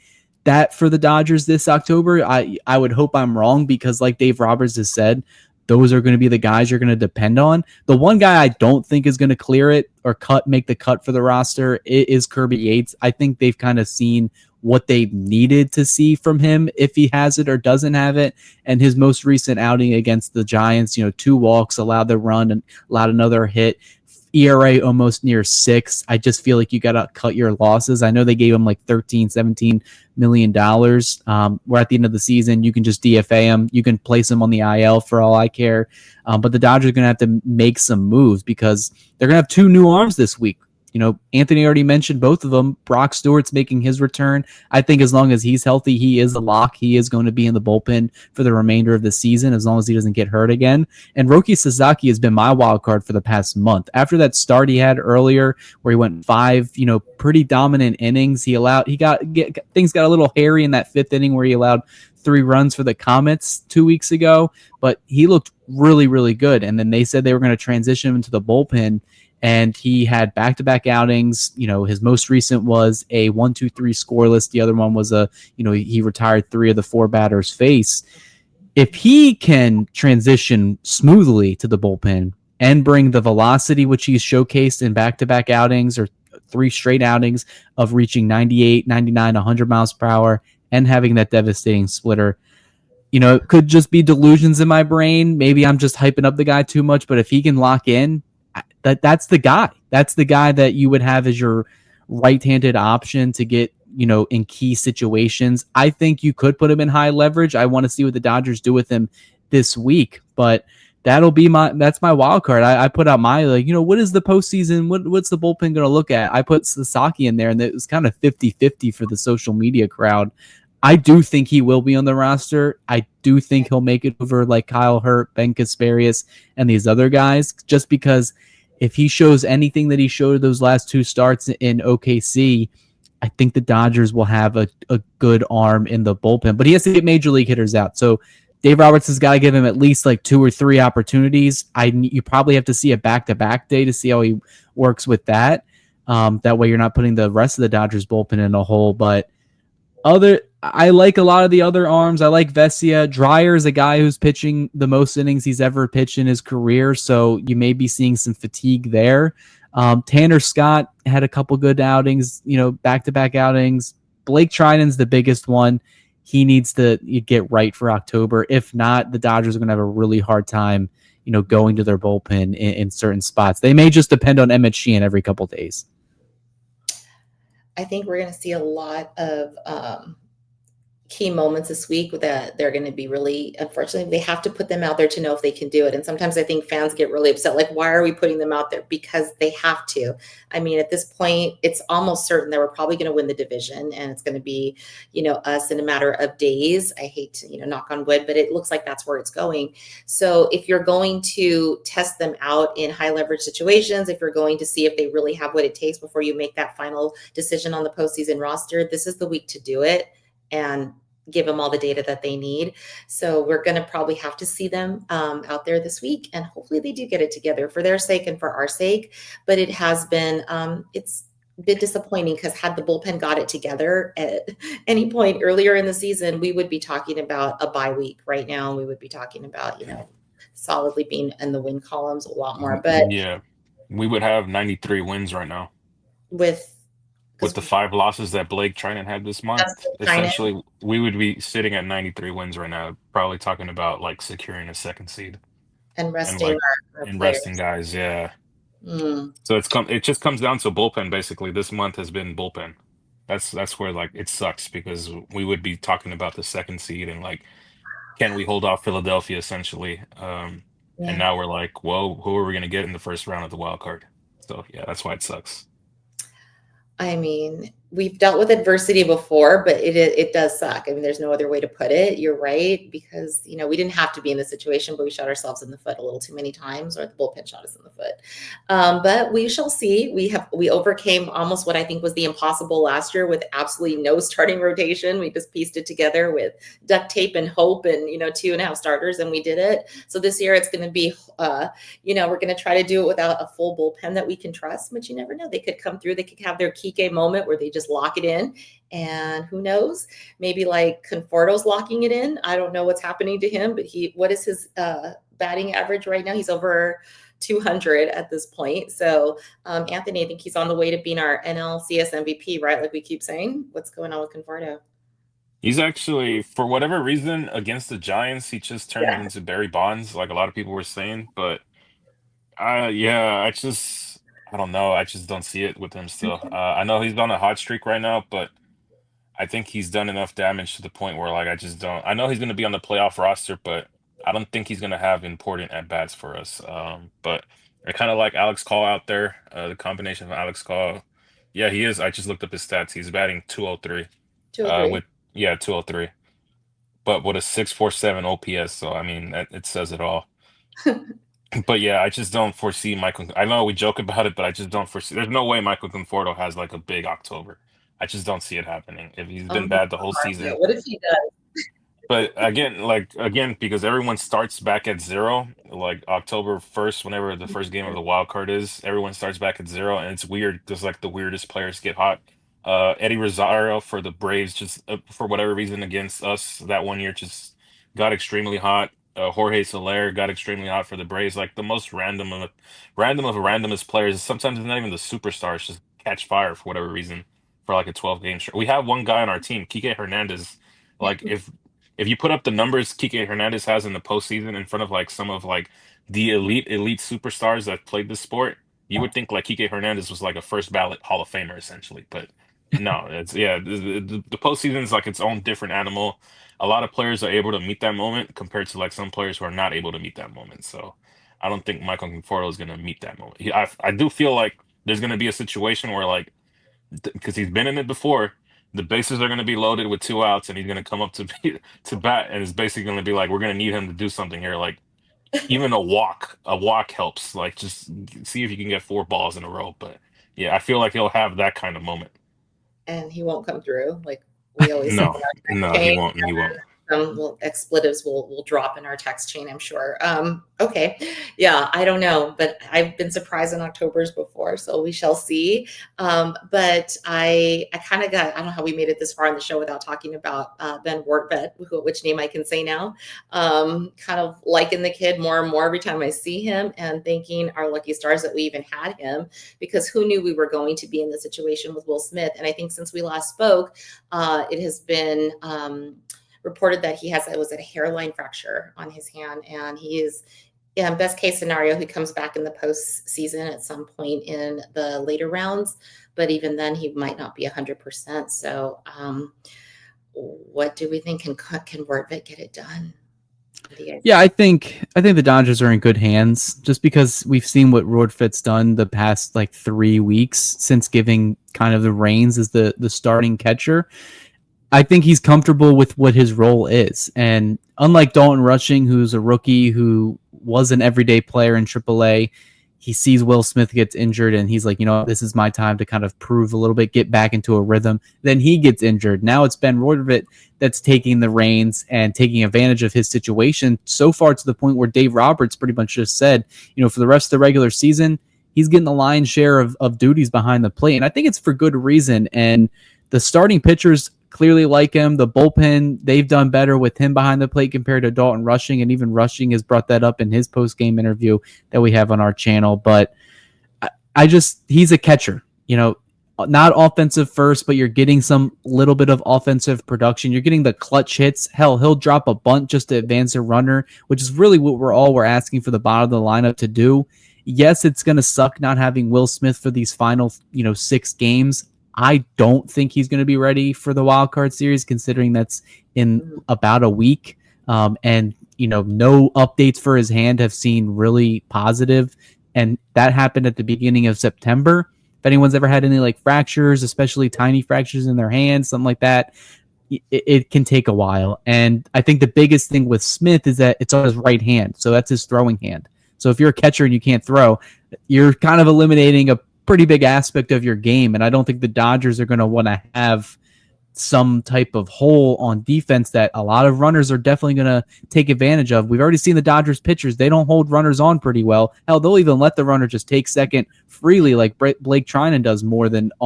that for the Dodgers this October. I would hope I'm wrong, because like Dave Roberts has said, those are going to be the guys you're going to depend on. The one guy I don't think is going to clear it or make the cut for the roster is Kirby Yates. I think they've kind of seen what they needed to see from him, if he has it or doesn't have it. And his most recent outing against the Giants, 2 walks, allowed the run and allowed another hit. ERA almost near 6. I just feel like you got to cut your losses. I know they gave him like $13-17 million. We're at the end of the season. You can just DFA him. You can place him on the IL for all I care. But the Dodgers are going to have to make some moves, because they're going to have 2 new arms this week. Anthony already mentioned both of them. Brock Stewart's making his return. I think as long as he's healthy, he is a lock. He is going to be in the bullpen for the remainder of the season, as long as he doesn't get hurt again. And Roki Sasaki has been my wild card for the past month. After that start he had earlier, where he went 5, pretty dominant innings, things got a little hairy in that 5th inning where he allowed 3 runs for the Comets 2 weeks ago, but he looked really, really good. And then they said they were going to transition him into the bullpen. And he had back-to-back outings. His most recent was a 1-2-3 scoreless. The other one was he retired 3 of the 4 batters face. If he can transition smoothly to the bullpen and bring the velocity, which he's showcased in back-to-back outings or 3 straight outings of reaching 98, 99, 100 miles per hour and having that devastating splitter, it could just be delusions in my brain. Maybe I'm just hyping up the guy too much, but if he can lock in, that's the guy. That's the guy that you would have as your right-handed option to get, in key situations. I think you could put him in high leverage. I want to see what the Dodgers do with him this week, but that's my wild card. I put out my, what is the postseason? What's the bullpen going to look at? I put Sasaki in there, and it was kind of 50-50 for the social media crowd. I do think he will be on the roster. I do think he'll make it over like Kyle Hurt, Ben Kasparius, and these other guys, just because if he shows anything that he showed those last 2 starts in OKC, I think the Dodgers will have a good arm in the bullpen. But he has to get major league hitters out. So Dave Roberts has got to give him at least like 2 or 3 opportunities. You probably have to see a back-to-back day to see how he works with that. That way you're not putting the rest of the Dodgers bullpen in a hole. But I like a lot of the other arms. I like Vesia. Dreyer is a guy who's pitching the most innings he's ever pitched in his career, so you may be seeing some fatigue there. Tanner Scott had a couple good outings, back-to-back outings. Blake Treinen's the biggest one. He needs to get right for October. If not, the Dodgers are going to have a really hard time, going to their bullpen in certain spots. They may just depend on Emmett Sheehan every couple days. I think we're going to see a lot of key moments this week that they're going to be really, unfortunately, they have to put them out there to know if they can do it. And sometimes I think fans get really upset, like, why are we putting them out there? Because they have to. I mean, at this point, it's almost certain that we're probably going to win the division, and it's going to be, us in a matter of days. I hate to, knock on wood, but it looks like that's where it's going. So if you're going to test them out in high leverage situations, if you're going to see if they really have what it takes before you make that final decision on the postseason roster, this is the week to do it and give them all the data that they need. So we're going to probably have to see them out there this week, and hopefully they do get it together for their sake and for our sake. But it has been, it's been disappointing, because had the bullpen got it together at any point earlier in the season, we would be talking about a bye week right now. We would be talking about, solidly being in the win columns a lot more. But Yeah, we would have 93 wins right now with with because the 5 losses that Blake Treinen had this month. that's kind of Essentially, we would be sitting at 93 wins right now, probably talking about like securing a second seed and and resting like our resting players. guys. Yeah. Mm. So it just comes down to bullpen basically. This month has been bullpen. That's where like it sucks because we would be talking about the second seed and like can we hold off Philadelphia essentially? And Yeah. now we're like, well, who are we gonna get in the first round of the wild card? So yeah, that's why it sucks. I mean, we've dealt with adversity before, but it does suck. I mean, there's no other way to put it. You're right, because we didn't have to be in the situation, but we shot ourselves in the foot a little too many times, or the bullpen shot us in the foot. But we shall see. We overcame almost what I think was the impossible last year with absolutely no starting rotation. We just pieced it together with duct tape and hope, and 2.5 starters, and we did it. So this year it's going to be, we're going to try to do it without a full bullpen that we can trust. But you never know; they could come through. They could have their Kike moment where they just lock it in, and who knows, maybe like Conforto's locking it in. I don't know what's happening to him, but what is his batting average right now? He's over 200 at this point. So Anthony, I think he's on the way to being our NLCS MVP, right? Like we keep saying. What's going on with Conforto? He's actually, for whatever reason, against the Giants, he just turned Yeah. into Barry Bonds, like a lot of people were saying. But yeah, I don't know. I just don't see it with him still. I know he's on a hot streak right now, but I think he's done enough damage to the point where like I just don't. I know he's going to be on the playoff roster, but I don't think he's going to have important at bats for us. But I kind of like Alex Call out there. The combination of Alex Call, yeah, he is. I just looked up his stats. He's batting 203. With 203. yeah 203, but with a 647 OPS. So I mean it says it all. But yeah, I just don't foresee Michael. I know we joke about it, but I just don't foresee. There's no way Michael Conforto has like a big October. I just don't see it happening. If he's Oh been my bad the whole God. Yeah, season, what if he does? but again, because everyone starts back at zero, like October 1st, whenever the first game of the wild card is, everyone starts back at zero, and it's weird because like the weirdest players get hot. Eddie Rosario for the Braves, just for whatever reason against us that one year, just got extremely hot. Jorge Soler got extremely hot for the Braves. Like the most random of randomest players. Sometimes it's not even the superstars just catch fire for whatever reason for like a 12 game stretch. We have one guy on our team, Kike Hernandez. Like if you put up the numbers Kike Hernandez has in the postseason in front of like some of like the elite superstars that played this sport, you would think like Kike Hernandez was like a first ballot Hall of Famer essentially. But no, it's yeah, the postseason is like its own different animal. A lot of players are able to meet that moment compared to like some players who are not able to meet that moment. So I don't think Michael Conforto is going to meet that moment. I do feel like there's going to be a situation where like because he's been in it before. The bases are going to be loaded with 2 outs, and he's going to come up to bat, and it's basically going to be like, we're going to need him to do something here. Like even a walk helps. Like just see if you can get 4 balls in a row. But yeah, I feel like he'll have that kind of moment. And he won't come through. Like we always say in No, our text no, he chain. won't. He won't. Some expletives will drop in our text chain, I'm sure. Okay. Yeah, I don't know, but I've been surprised in Octobers before, so we shall see. But I kind of got, I don't know how we made it this far in the show without talking about Ben Rortvedt, which name I can say now. Kind of liking the kid more and more every time I see him, and thanking our lucky stars that we even had him, because who knew we were going to be in the situation with Will Smith. And I think since we last spoke, it has been reported that it was a hairline fracture on his hand, and he is, best case scenario, he comes back in the postseason at some point in the later rounds, but even then he might not be 100%. So what do we think? Can Rortvedt get it done? Yeah, I think the Dodgers are in good hands just because we've seen what Rortvedt's done the past like 3 weeks since giving kind of the reins as the starting catcher. I think he's comfortable with what his role is. And unlike Dalton Rushing, who's a rookie who was an everyday player in AAA, he sees Will Smith gets injured and he's like, this is my time to kind of prove a little bit, get back into a rhythm. Then he gets injured. Now it's Ben Rortvedt that's taking the reins and taking advantage of his situation so far to the point where Dave Roberts pretty much just said, for the rest of the regular season, he's getting the lion's share of duties behind the plate. And I think it's for good reason. And the starting pitchers clearly like him. The bullpen, they've done better with him behind the plate compared to Dalton Rushing, and even Rushing has brought that up in his post-game interview that we have on our channel. But he's a catcher, not offensive first, but you're getting some little bit of offensive production. You're getting the clutch hits. Hell, he'll drop a bunt just to advance a runner, which is really what we're asking for the bottom of the lineup to do. Yes, it's going to suck not having Will Smith for these final, 6 games. I don't think he's going to be ready for the wild card series, considering that's in about a week. And no updates for his hand have seen really positive, and that happened at the beginning of September. If anyone's ever had any fractures, especially tiny fractures in their hands, something like that, it can take a while. And I think the biggest thing with Smith is that it's on his right hand, so that's his throwing hand. So if you're a catcher and you can't throw, you're kind of eliminating a pretty big aspect of your game. And I don't think the Dodgers are going to want to have some type of hole on defense that a lot of runners are definitely going to take advantage of. We've already seen the Dodgers pitchers. They don't hold runners on pretty well. Hell, they'll even let the runner just take second freely, like Blake Treinen does on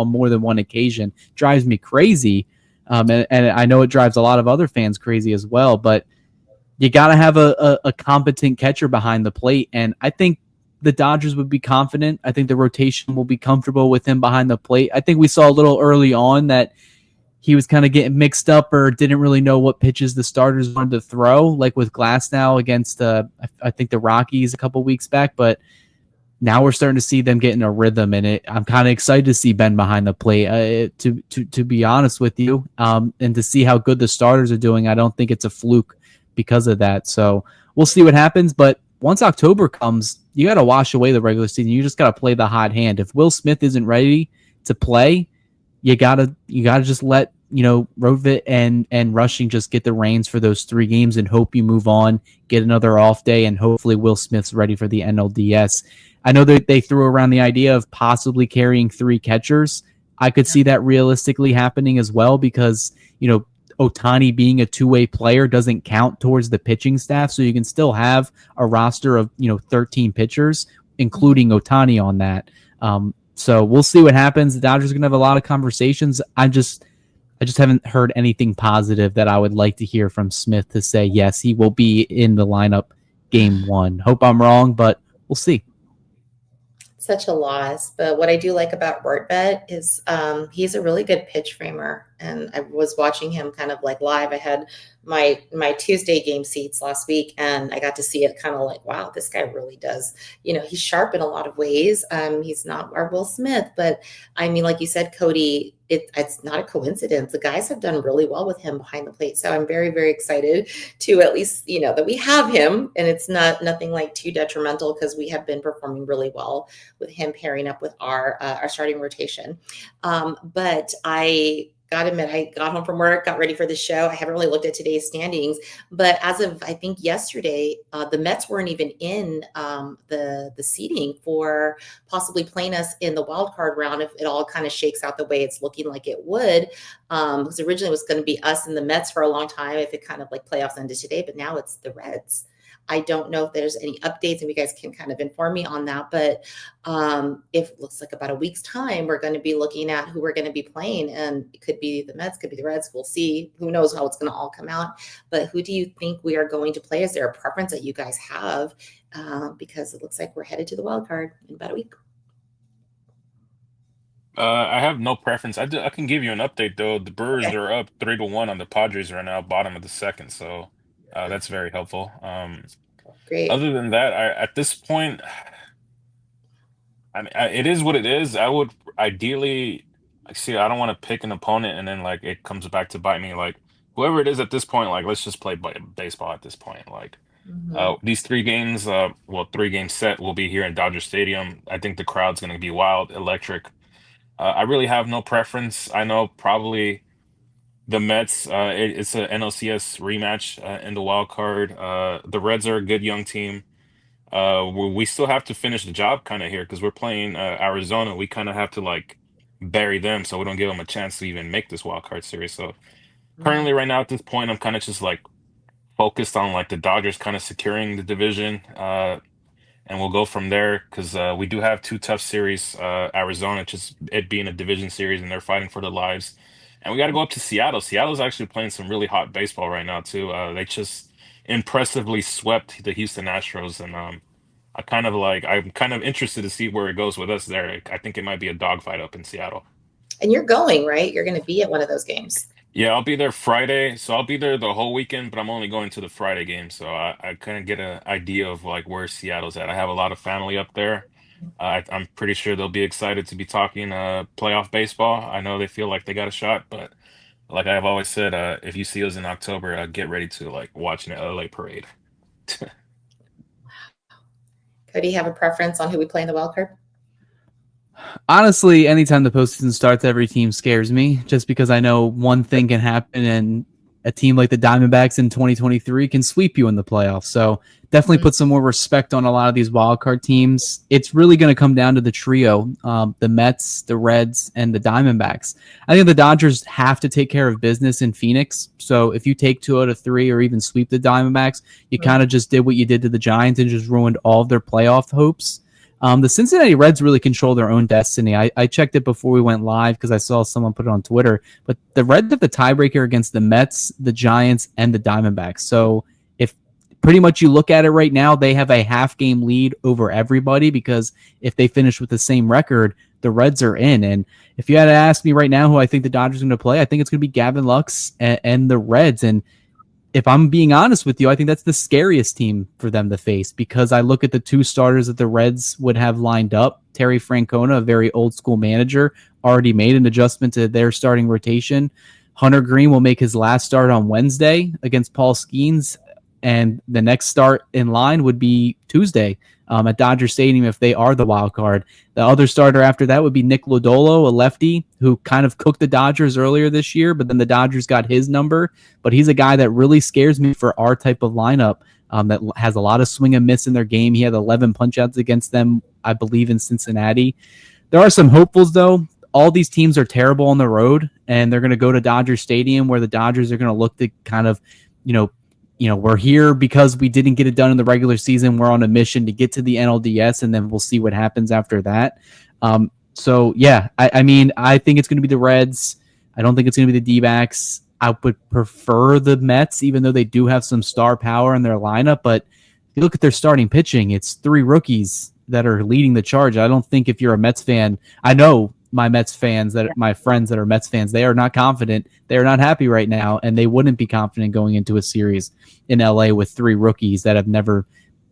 more than one occasion. Drives me crazy. And I know it drives a lot of other fans crazy as well, but you got to have a competent catcher behind the plate. And I think the Dodgers would be confident. I think the rotation will be comfortable with him behind the plate. I think we saw a little early on that he was kind of getting mixed up or didn't really know what pitches the starters wanted to throw, like with Glasnow against, I think, the Rockies a couple weeks back. But now we're starting to see them get in a rhythm, and I'm kind of excited to see Ben behind the plate, to be honest with you, and to see how good the starters are doing. I don't think it's a fluke because of that. So we'll see what happens. But once October comes, you got to wash away the regular season. You just got to play the hot hand. If Will Smith isn't ready to play, you gotta just let Rortvedt and Rushing just get the reins for those 3 games and hope you move on, get another off day, and hopefully Will Smith's ready for the NLDS. I know that they threw around the idea of possibly carrying 3 catchers. I could see that realistically happening as well because Ohtani being a 2-way player doesn't count towards the pitching staff, so you can still have a roster of 13 pitchers, including Ohtani on that. So we'll see what happens. The Dodgers are going to have a lot of conversations. I just haven't heard anything positive that I would like to hear from Smith to say, yes, he will be in the lineup game 1. Hope I'm wrong, but we'll see. Such a loss. But what I do like about Rortvedt is he's a really good pitch framer. And I was watching him kind of live. I had my Tuesday game seats last week, and I got to see it kind of wow, this guy really does. He's sharp in a lot of ways. He's not our Will Smith, but I mean, like you said, Cody, it's not a coincidence. The guys have done really well with him behind the plate. So I'm very, very excited to at least, that we have him, and it's nothing too detrimental because we have been performing really well with him pairing up with our starting rotation. But I got to admit, I got home from work, got ready for the show. I haven't really looked at today's standings, but as of, I think, yesterday, the Mets weren't even in the seeding for possibly playing us in the wild card round if it all kind of shakes out the way it's looking like it would. Because originally it was going to be us and the Mets for a long time if it kind of playoffs ended today, but now it's the Reds. I don't know if there's any updates, and you guys can kind of inform me on that. But if it looks like about a week's time, we're going to be looking at who we're going to be playing. And it could be the Mets, could be the Reds. We'll see. Who knows how it's going to all come out. But who do you think we are going to play? Is there a preference that you guys have? Because it looks like we're headed to the wild card in about a week. I have no preference. I can give you an update, though. The Brewers Okay. are up 3-1 on the Padres right now, bottom of the second. So that's very helpful. Great. Other than that, at this point, I mean, it is what it is. I would ideally see. I don't want to pick an opponent and then it comes back to bite me. Whoever it is at this point, let's just play baseball at this point. These 3 games, 3-game set will be here in Dodger Stadium. I think the crowd's going to be wild, electric. I really have no preference. I know probably the Mets. It's an NLCS rematch in the wild card. The Reds are a good young team. We still have to finish the job kind of here because we're playing Arizona. We kind of have to bury them so we don't give them a chance to even make this wild card series. So currently, right now at this point, I'm kind of just focused on the Dodgers kind of securing the division. And we'll go from there because we do have 2 tough series. Arizona, just it being a division series, and they're fighting for their lives. And we got to go up to Seattle. Seattle's actually playing some really hot baseball right now too. They just impressively swept the Houston Astros, and I'm kind of interested to see where it goes with us there. I think it might be a dogfight up in Seattle. And you're going, right? You're going to be at one of those games. Yeah, I'll be there Friday, so I'll be there the whole weekend, but I'm only going to the Friday game, so I kind of get an idea of like where Seattle's at. I have a lot of family up there. I'm pretty sure they'll be excited to be talking playoff baseball. I know they feel like they got a shot, but like I've always said, if you see us in October, get ready to like watch an LA parade. Cody, you have a preference on who we play in the wild card? Honestly, anytime the postseason starts, every team scares me just because I know one thing can happen and a team like the Diamondbacks in 2023 can sweep you in the playoffs. So definitely put some more respect on a lot of these wildcard teams. It's really going to come down to the trio, the Mets, the Reds, and the Diamondbacks. I think the Dodgers have to take care of business in Phoenix. So if you take 2 out of 3 or even sweep the Diamondbacks, you kind of just did what you did to the Giants and just ruined all of their playoff hopes. The Cincinnati Reds really control their own destiny. I checked it before we went live because I saw someone put it on Twitter. But the Reds have the tiebreaker against the Mets, the Giants, and the Diamondbacks. So if pretty much you look at it right now, they have a half-game lead over everybody because if they finish with the same record, the Reds are in. And if you had to ask me right now who I think the Dodgers are going to play, I think it's going to be Gavin Lux and the Reds. And if I'm being honest with you, I think that's the scariest team for them to face because I look at the 2 starters that the Reds would have lined up. Terry Francona, a very old school manager, already made an adjustment to their starting rotation. Hunter Green will make his last start on Wednesday against Paul Skeens, and the next start in line would be Tuesday at Dodger Stadium if they are the wild card. The other starter after that would be Nick Lodolo, a lefty who kind of cooked the Dodgers earlier this year, but then the Dodgers got his number. But he's a guy that really scares me for our type of lineup that has a lot of swing and miss in their game. He had 11 punch-outs against them, I believe, in Cincinnati. There are some hopefuls, though. All these teams are terrible on the road, and they're going to go to Dodger Stadium where the Dodgers are going to look to kind of, we're here because we didn't get it done in the regular season. We're on a mission to get to the NLDS, and then we'll see what happens after that. So, yeah, I mean, I think it's going to be the Reds. I don't think it's going to be the D-backs. I would prefer the Mets, even though they do have some star power in their lineup. But if you look at their starting pitching, it's 3 rookies that are leading the charge. I don't think if you're a Mets fan, I know my Mets fans, that my friends that are Mets fans, they are not confident. They are not happy right now, and they wouldn't be confident going into a series in LA with 3 rookies that have never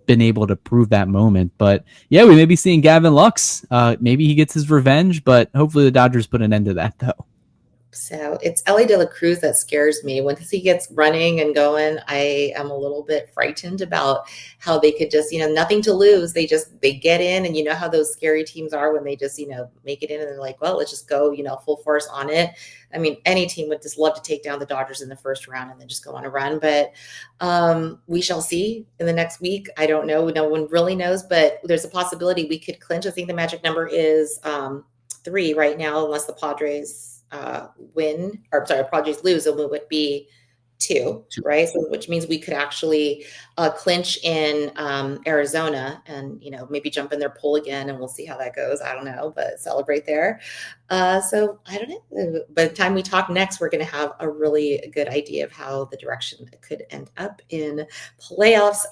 been able to prove that moment. But yeah, we may be seeing Gavin Lux. Maybe he gets his revenge, but hopefully the Dodgers put an end to that, though. So it's Ellie De La Cruz that scares me. Once he gets running and going, I am a little bit frightened about how they could just, nothing to lose. They get in, and you know how those scary teams are when they just, make it in and they're like, well, let's just go, full force on it. I mean, any team would just love to take down the Dodgers in the first round and then just go on a run. But we shall see in the next week. I don't know. No one really knows, but there's a possibility we could clinch. I think the magic number is 3 right now, unless the Padres Padres lose, it would be 2, right? So, which means we could actually clinch in Arizona and, maybe jump in their pool again, and we'll see how that goes. I don't know, but celebrate there. So I don't know. By the time we talk next, we're going to have a really good idea of how the direction it could end up in playoffs.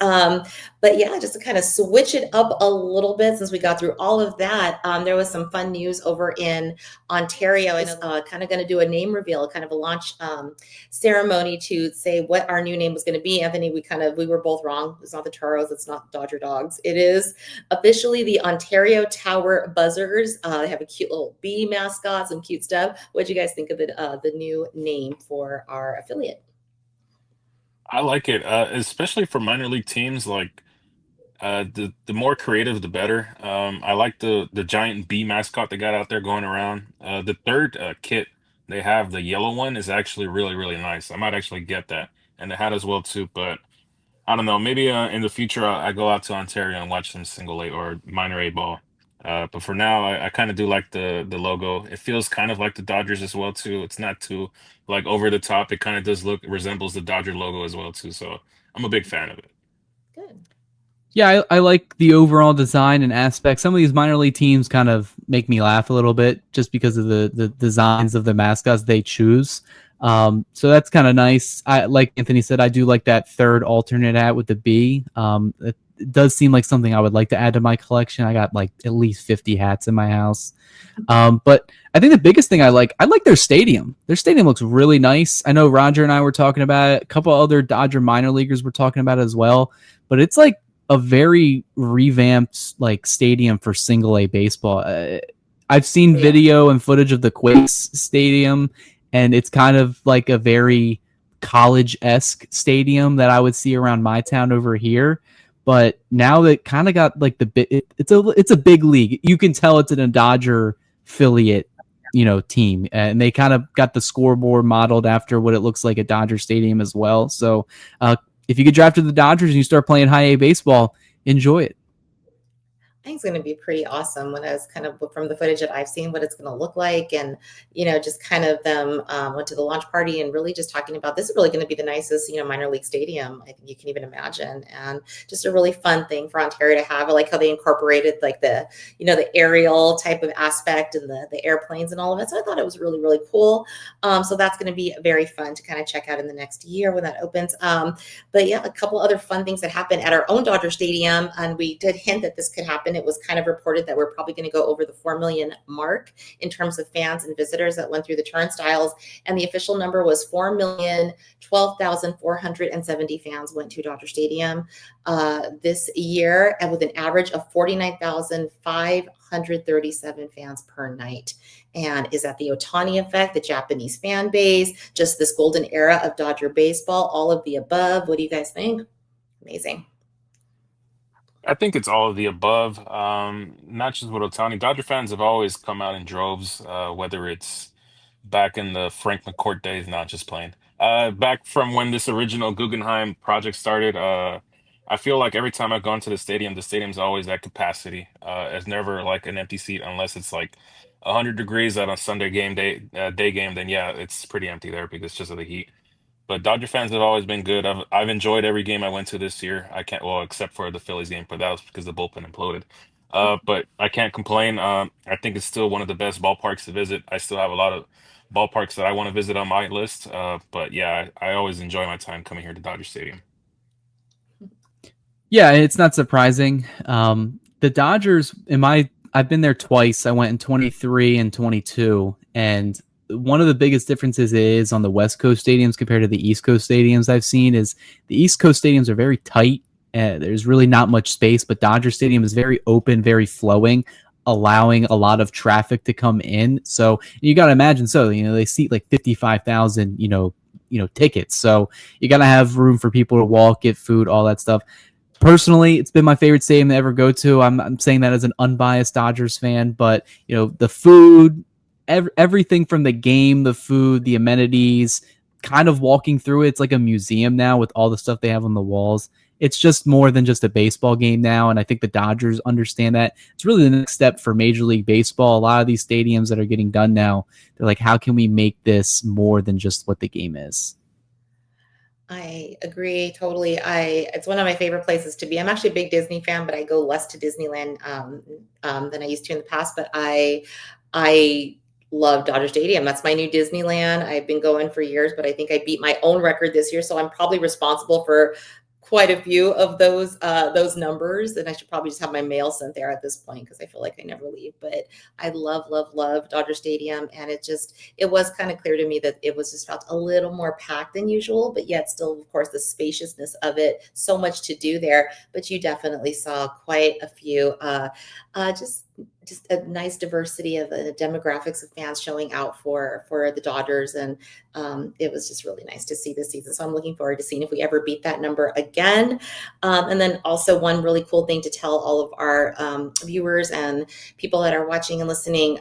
But yeah, just to kind of switch it up a little bit, since we got through all of that, there was some fun news over in Ontario. I was kind of going to do a name reveal, kind of a launch ceremony to say what our new name was going to be. Anthony, we were both wrong. It's not the Toros. It's not Dodger Dogs. It is officially the Ontario Tower Buzzers. They have a cute little bee mascot, some cute stuff. What do you guys think of the new name for our affiliate? I like it, especially for minor league teams. Like the more creative, the better. I like the giant bee mascot they got out there going around. The third kit they have, the yellow one, is actually really really nice. I might actually get that, and the hat as well too. But I don't know. Maybe in the future I go out to Ontario and watch some single A or minor A ball. But for now, I kind of do like the logo. It feels kind of like the Dodgers as well too. It's not too like over the top. It kind of does resembles the Dodger logo as well too. So I'm a big fan of it. Good. Yeah, I like the overall design and aspect. Some of these minor league teams kind of make me laugh a little bit just because of the designs of the mascots they choose. So that's kind of nice. I like Anthony said, I do like that third alternate hat with the B. It does seem like something I would like to add to my collection. I got like at least 50 hats in my house. But I think the biggest thing I like their stadium. Their stadium looks really nice. I know Roger and I were talking about it. A couple other Dodger minor leaguers were talking about it as well. But it's like a very revamped like stadium for single A baseball. I've seen video and footage of the Quakes stadium, and it's kind of like a very college-esque stadium that I would see around my town over here. But now that kind of got like it's a big league. You can tell it's in a Dodger affiliate, team, and they kind of got the scoreboard modeled after what it looks like at Dodger Stadium as well. So if you get drafted to the Dodgers and you start playing high A baseball, enjoy it. I think it's going to be pretty awesome when I was kind of from the footage that I've seen what it's going to look like. And, just kind of them went to the launch party and really just talking about this is really going to be the nicest, minor league stadium I think you can even imagine. And just a really fun thing for Ontario to have. I like how they incorporated like the aerial type of aspect and the airplanes and all of it. So I thought it was really, really cool. So that's going to be very fun to kind of check out in the next year when that opens. But yeah, a couple other fun things that happened at our own Dodger Stadium. And we did hint that this could happen. It was kind of reported that we're probably going to go over the 4 million mark in terms of fans and visitors that went through the turnstiles. And the official number was 4,012,470 fans went to Dodger Stadium this year, and with an average of 49,537 fans per night. And is that the Ohtani effect, the Japanese fan base, just this golden era of Dodger baseball, all of the above? What do you guys think? Amazing. I think it's all of the above. Not just with Ohtani. Dodger fans have always come out in droves, whether it's back in the Frank McCourt days, not just playing. Back from when this original Guggenheim project started, I feel like every time I've gone to the stadium's always at capacity. It's never like an empty seat unless it's like 100 degrees on a Sunday day game. Then yeah, it's pretty empty there because just of the heat. But Dodger fans have always been good. I've enjoyed every game I went to this year. I can't, well, except for the Phillies game, but that was because the bullpen imploded. But I can't complain. I think it's still one of the best ballparks to visit. I still have a lot of ballparks that I want to visit on my list. But yeah, I always enjoy my time coming here to Dodger Stadium. Yeah, it's not surprising. The Dodgers, I've been there twice. I went in 23 and 22, and one of the biggest differences is on the West Coast stadiums compared to the East Coast stadiums I've seen is the East Coast stadiums are very tight. There's really not much space, but Dodger Stadium is very open, very flowing, allowing a lot of traffic to come in. So you got to imagine, they seat like 55,000, tickets. So you got to have room for people to walk, get food, all that stuff. Personally, it's been my favorite stadium to ever go to. I'm saying that as an unbiased Dodgers fan, but the food, everything from the game, the food, the amenities, kind of walking through it. It's like a museum now with all the stuff they have on the walls. It's just more than just a baseball game now, and I think the Dodgers understand that. It's really the next step for Major League Baseball. A lot of these stadiums that are getting done now, they're like, how can we make this more than just what the game is? I agree totally. It's one of my favorite places to be. I'm actually a big Disney fan, but I go less to Disneyland than I used to in the past. But I love Dodger Stadium. That's my new Disneyland. I've been going for years, but I think I beat my own record this year. So I'm probably responsible for quite a few of those numbers. And I should probably just have my mail sent there at this point because I feel like I never leave. But I love Dodger Stadium. And it was kind of clear to me that it was just felt a little more packed than usual, but yet still, of course, the spaciousness of it, so much to do there. But you definitely saw quite a few just a nice diversity of the demographics of fans showing out for the Dodgers. And it was just really nice to see this season. So I'm looking forward to seeing if we ever beat that number again. And then also one really cool thing to tell all of our viewers and people that are watching and listening,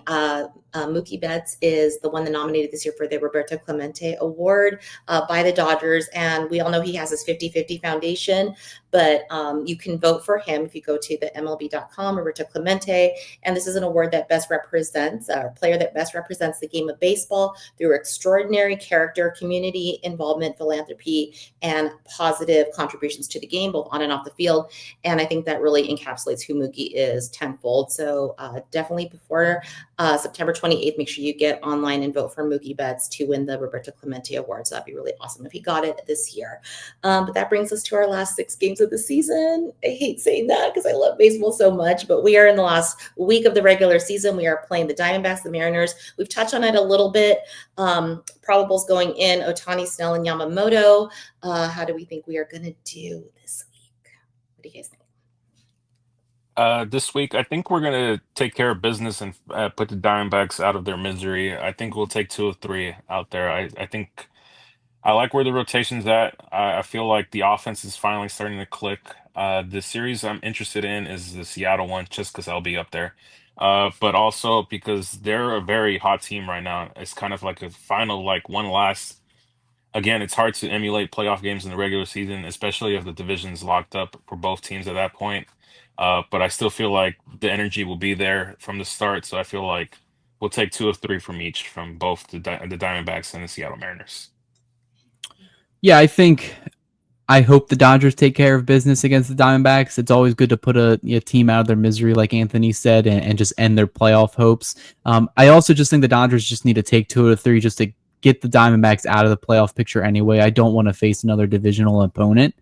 Mookie Betts is the one that nominated this year for the Roberto Clemente Award by the Dodgers. And we all know he has his 50-50 foundation, but you can vote for him if you go to the MLB.com, Roberto Clemente. And this is an award that best represents, a player that best represents the game of baseball through extraordinary character, community involvement, philanthropy, and positive contributions to the game, both on and off the field. And I think that really encapsulates who Mookie is tenfold. So definitely before September 28th, make sure you get online and vote for Mookie Betts to win the Roberto Clemente Award. So that'd be really awesome if he got it this year. But that brings us to our last 6 games of the season. I hate saying that because I love baseball so much, but we are in the last week of the regular season. We are playing the Diamondbacks, the Mariners. We've touched on it a little bit. Probables going in, Ohtani, Snell, and Yamamoto. How do we think we are going to do this week? What do you guys think? This week, I think we're gonna take care of business and put the Diamondbacks out of their misery. I think we'll take 2 of 3 out there. I think I like where the rotation's at. I feel like the offense is finally starting to click. The series I'm interested in is the Seattle one, just because I'll be up there. But also because they're a very hot team right now. It's kind of like a final, like one last. Again, it's hard to emulate playoff games in the regular season, especially if the division's locked up for both teams at that point. But I still feel like the energy will be there from the start. So I feel like we'll take 2 of 3 from each, from both the Diamondbacks and the Seattle Mariners. Yeah, I hope the Dodgers take care of business against the Diamondbacks. It's always good to put a team out of their misery, like Anthony said, and just end their playoff hopes. I also just think the Dodgers just need to take 2 of 3 just to get the Diamondbacks out of the playoff picture anyway. I don't want to face another divisional opponent.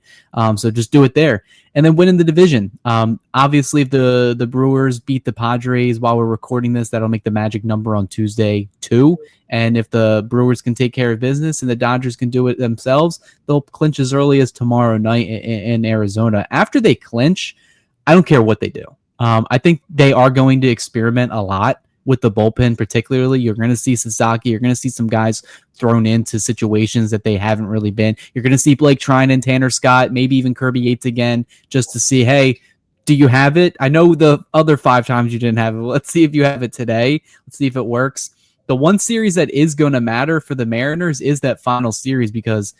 So just do it there. And then win in the division. Obviously, if the Brewers beat the Padres while we're recording this, that'll make the magic number on Tuesday 2. And if the Brewers can take care of business and the Dodgers can do it themselves, they'll clinch as early as tomorrow night in Arizona. After they clinch, I don't care what they do. I think they are going to experiment a lot with the bullpen, particularly. You're going to see Sasaki. You're going to see some guys thrown into situations that they haven't really been. You're going to see Blake Treinen, Tanner Scott, maybe even Kirby Yates again, just to see, hey, do you have it? I know the other 5 times you didn't have it. Let's see if you have it today. Let's see if it works. The one series that is going to matter for the Mariners is that final series, because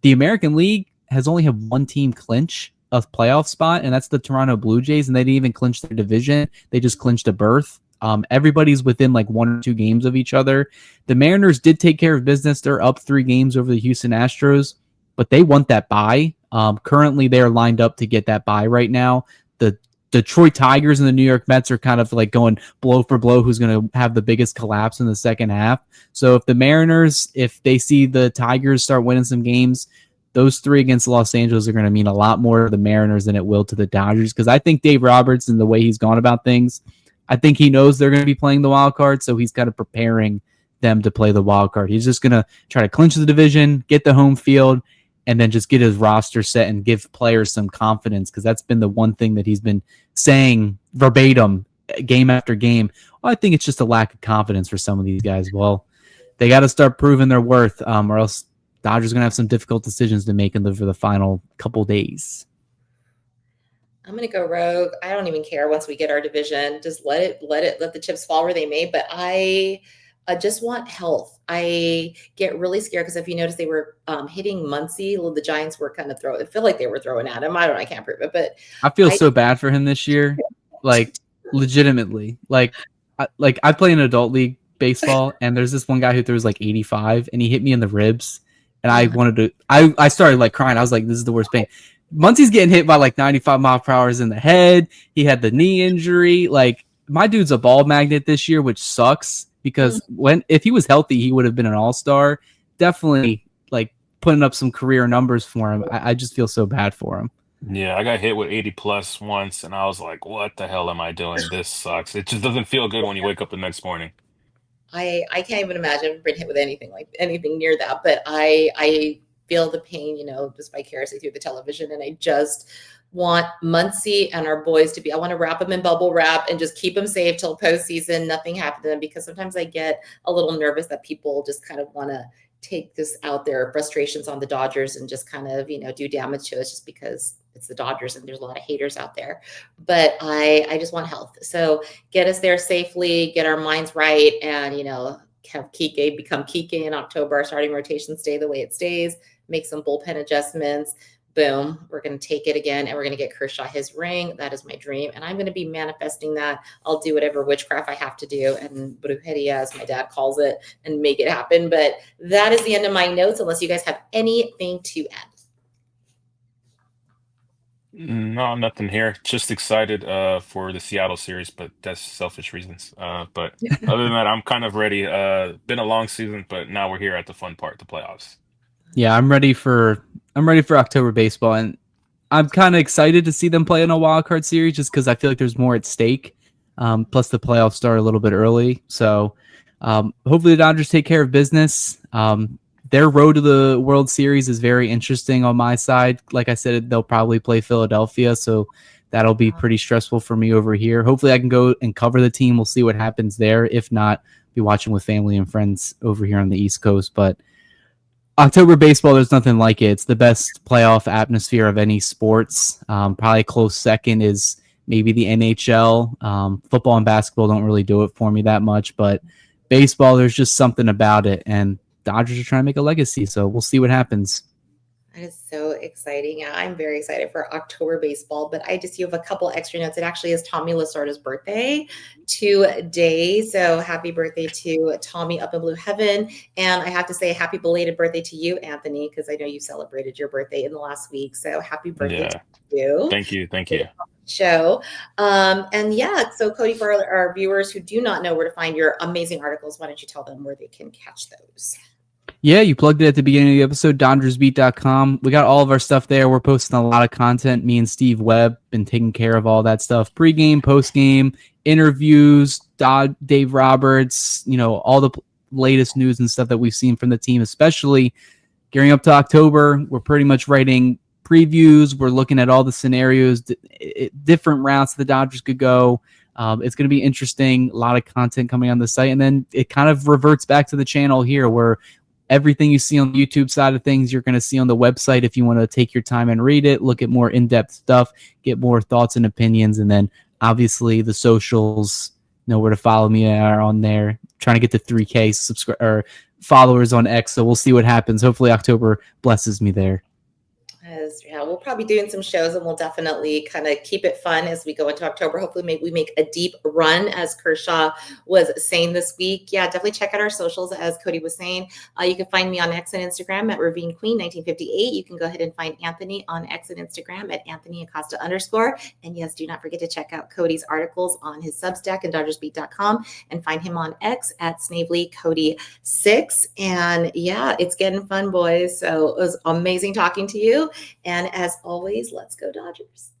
the American League has only had one team clinch a playoff spot, and that's the Toronto Blue Jays, and they didn't even clinch their division. They just clinched a berth. Everybody's within like 1 or 2 games of each other. The Mariners did take care of business. They're up 3 games over the Houston Astros, but they want that bye. Currently, they're lined up to get that bye right now. The Detroit Tigers and the New York Mets are kind of like going blow for blow who's going to have the biggest collapse in the second half. So if the Mariners, if they see the Tigers start winning some games, those 3 against Los Angeles are going to mean a lot more to the Mariners than it will to the Dodgers, because I think Dave Roberts and the way he's gone about things, I think he knows they're going to be playing the wild card, so he's kind of preparing them to play the wild card. He's just going to try to clinch the division, get the home field, and then just get his roster set and give players some confidence, because that's been the one thing that he's been saying verbatim game after game. Well, I think it's just a lack of confidence for some of these guys. Well, they got to start proving their worth, or else Dodgers are going to have some difficult decisions to make for the final couple days. I'm going to go rogue. I don't even care once we get our division. Just let the chips fall where they may. But I just want health. I get really scared because if you notice, they were hitting Muncy. The Giants were kind of throwing. I feel like they were throwing at him. I don't know. I can't prove it, but I feel so bad for him this year. Like legitimately, like I play in adult league baseball, and there's this one guy who throws like 85, and he hit me in the ribs, and I started like crying. I was like, this is the worst pain. Muncy's getting hit by like 95 mile per hour in the head. He had the knee injury. Like, my dude's a ball magnet this year, which sucks, because if he was healthy, he would have been an all-star. Definitely like putting up some career numbers for him. I just feel so bad for him. Yeah, I got hit with 80 plus once, and I was like, what the hell am I doing? This sucks. It just doesn't feel good when you wake up the next morning. I can't even imagine being hit with anything near that, but I feel the pain, just vicariously through the television. And I just want Muncy and our boys to I want to wrap them in bubble wrap and just keep them safe till postseason. Nothing happened to them, because sometimes I get a little nervous that people just kind of want to take this out their frustrations on the Dodgers and just kind of, do damage to us just because it's the Dodgers and there's a lot of haters out there. But I just want health. So get us there safely, get our minds right, and, have Kike become Kike in October, our starting rotation stay the way it stays, make some bullpen adjustments, boom, we're going to take it again and we're going to get Kershaw his ring. That is my dream. And I'm going to be manifesting that. I'll do whatever witchcraft I have to do and brujeria, as my dad calls it, and make it happen. But that is the end of my notes, unless you guys have anything to add. No, nothing here. Just excited for the Seattle series, but that's selfish reasons. But other than that, I'm kind of ready. Been a long season, but now we're here at the fun part, the playoffs. Yeah, I'm ready for October baseball, and I'm kind of excited to see them play in a wild card series just because I feel like there's more at stake. Plus, the playoffs start a little bit early, so hopefully the Dodgers take care of business. Their road to the World Series is very interesting on my side. Like I said, they'll probably play Philadelphia, so that'll be pretty stressful for me over here. Hopefully, I can go and cover the team. We'll see what happens there. If not, be watching with family and friends over here on the East Coast, but October baseball, there's nothing like it. It's the best playoff atmosphere of any sports. Probably a close second is maybe the NHL. Football and basketball don't really do it for me that much, but baseball, there's just something about it. And Dodgers are trying to make a legacy, so we'll see what happens. That is so exciting. Yeah, I'm very excited for October baseball, but I just have a couple extra notes. It actually is Tommy Lasorda's birthday today. So happy birthday to Tommy up in blue heaven. And I have to say happy belated birthday to you, Anthony, because I know you celebrated your birthday in the last week. So happy birthday to you. Thank you. Thank you. Show. And yeah, so Cody, for our viewers who do not know where to find your amazing articles, why don't you tell them where they can catch those? Yeah, you plugged it at the beginning of the episode, DodgersBeat.com. We got all of our stuff there. We're posting a lot of content. Me and Steve Webb been taking care of all that stuff. Pre-game, post-game, interviews, Dave Roberts, all the latest news and stuff that we've seen from the team, especially gearing up to October. We're pretty much writing previews. We're looking at all the scenarios, different routes the Dodgers could go. It's going to be interesting. A lot of content coming on the site. And then it kind of reverts back to the channel here where everything you see on the YouTube side of things, you're going to see on the website if you want to take your time and read it, look at more in-depth stuff, get more thoughts and opinions. And then obviously the socials, know where to follow me are on there. Trying to get to 3K followers on X. So we'll see what happens. Hopefully October blesses me there. Yeah, we'll probably be doing some shows and we'll definitely kind of keep it fun as we go into October. Hopefully we make a deep run, as Kershaw was saying this week. Yeah, definitely check out our socials, as Cody was saying. You can find me on X and Instagram at Ravine Queen 1958. You can go ahead and find Anthony on X and Instagram at Anthony Acosta _. And yes, do not forget to check out Cody's articles on his Substack and DodgersBeat.com and find him on X at SnavelyCody6. And yeah, it's getting fun, boys. So it was amazing talking to you. And as always, let's go Dodgers.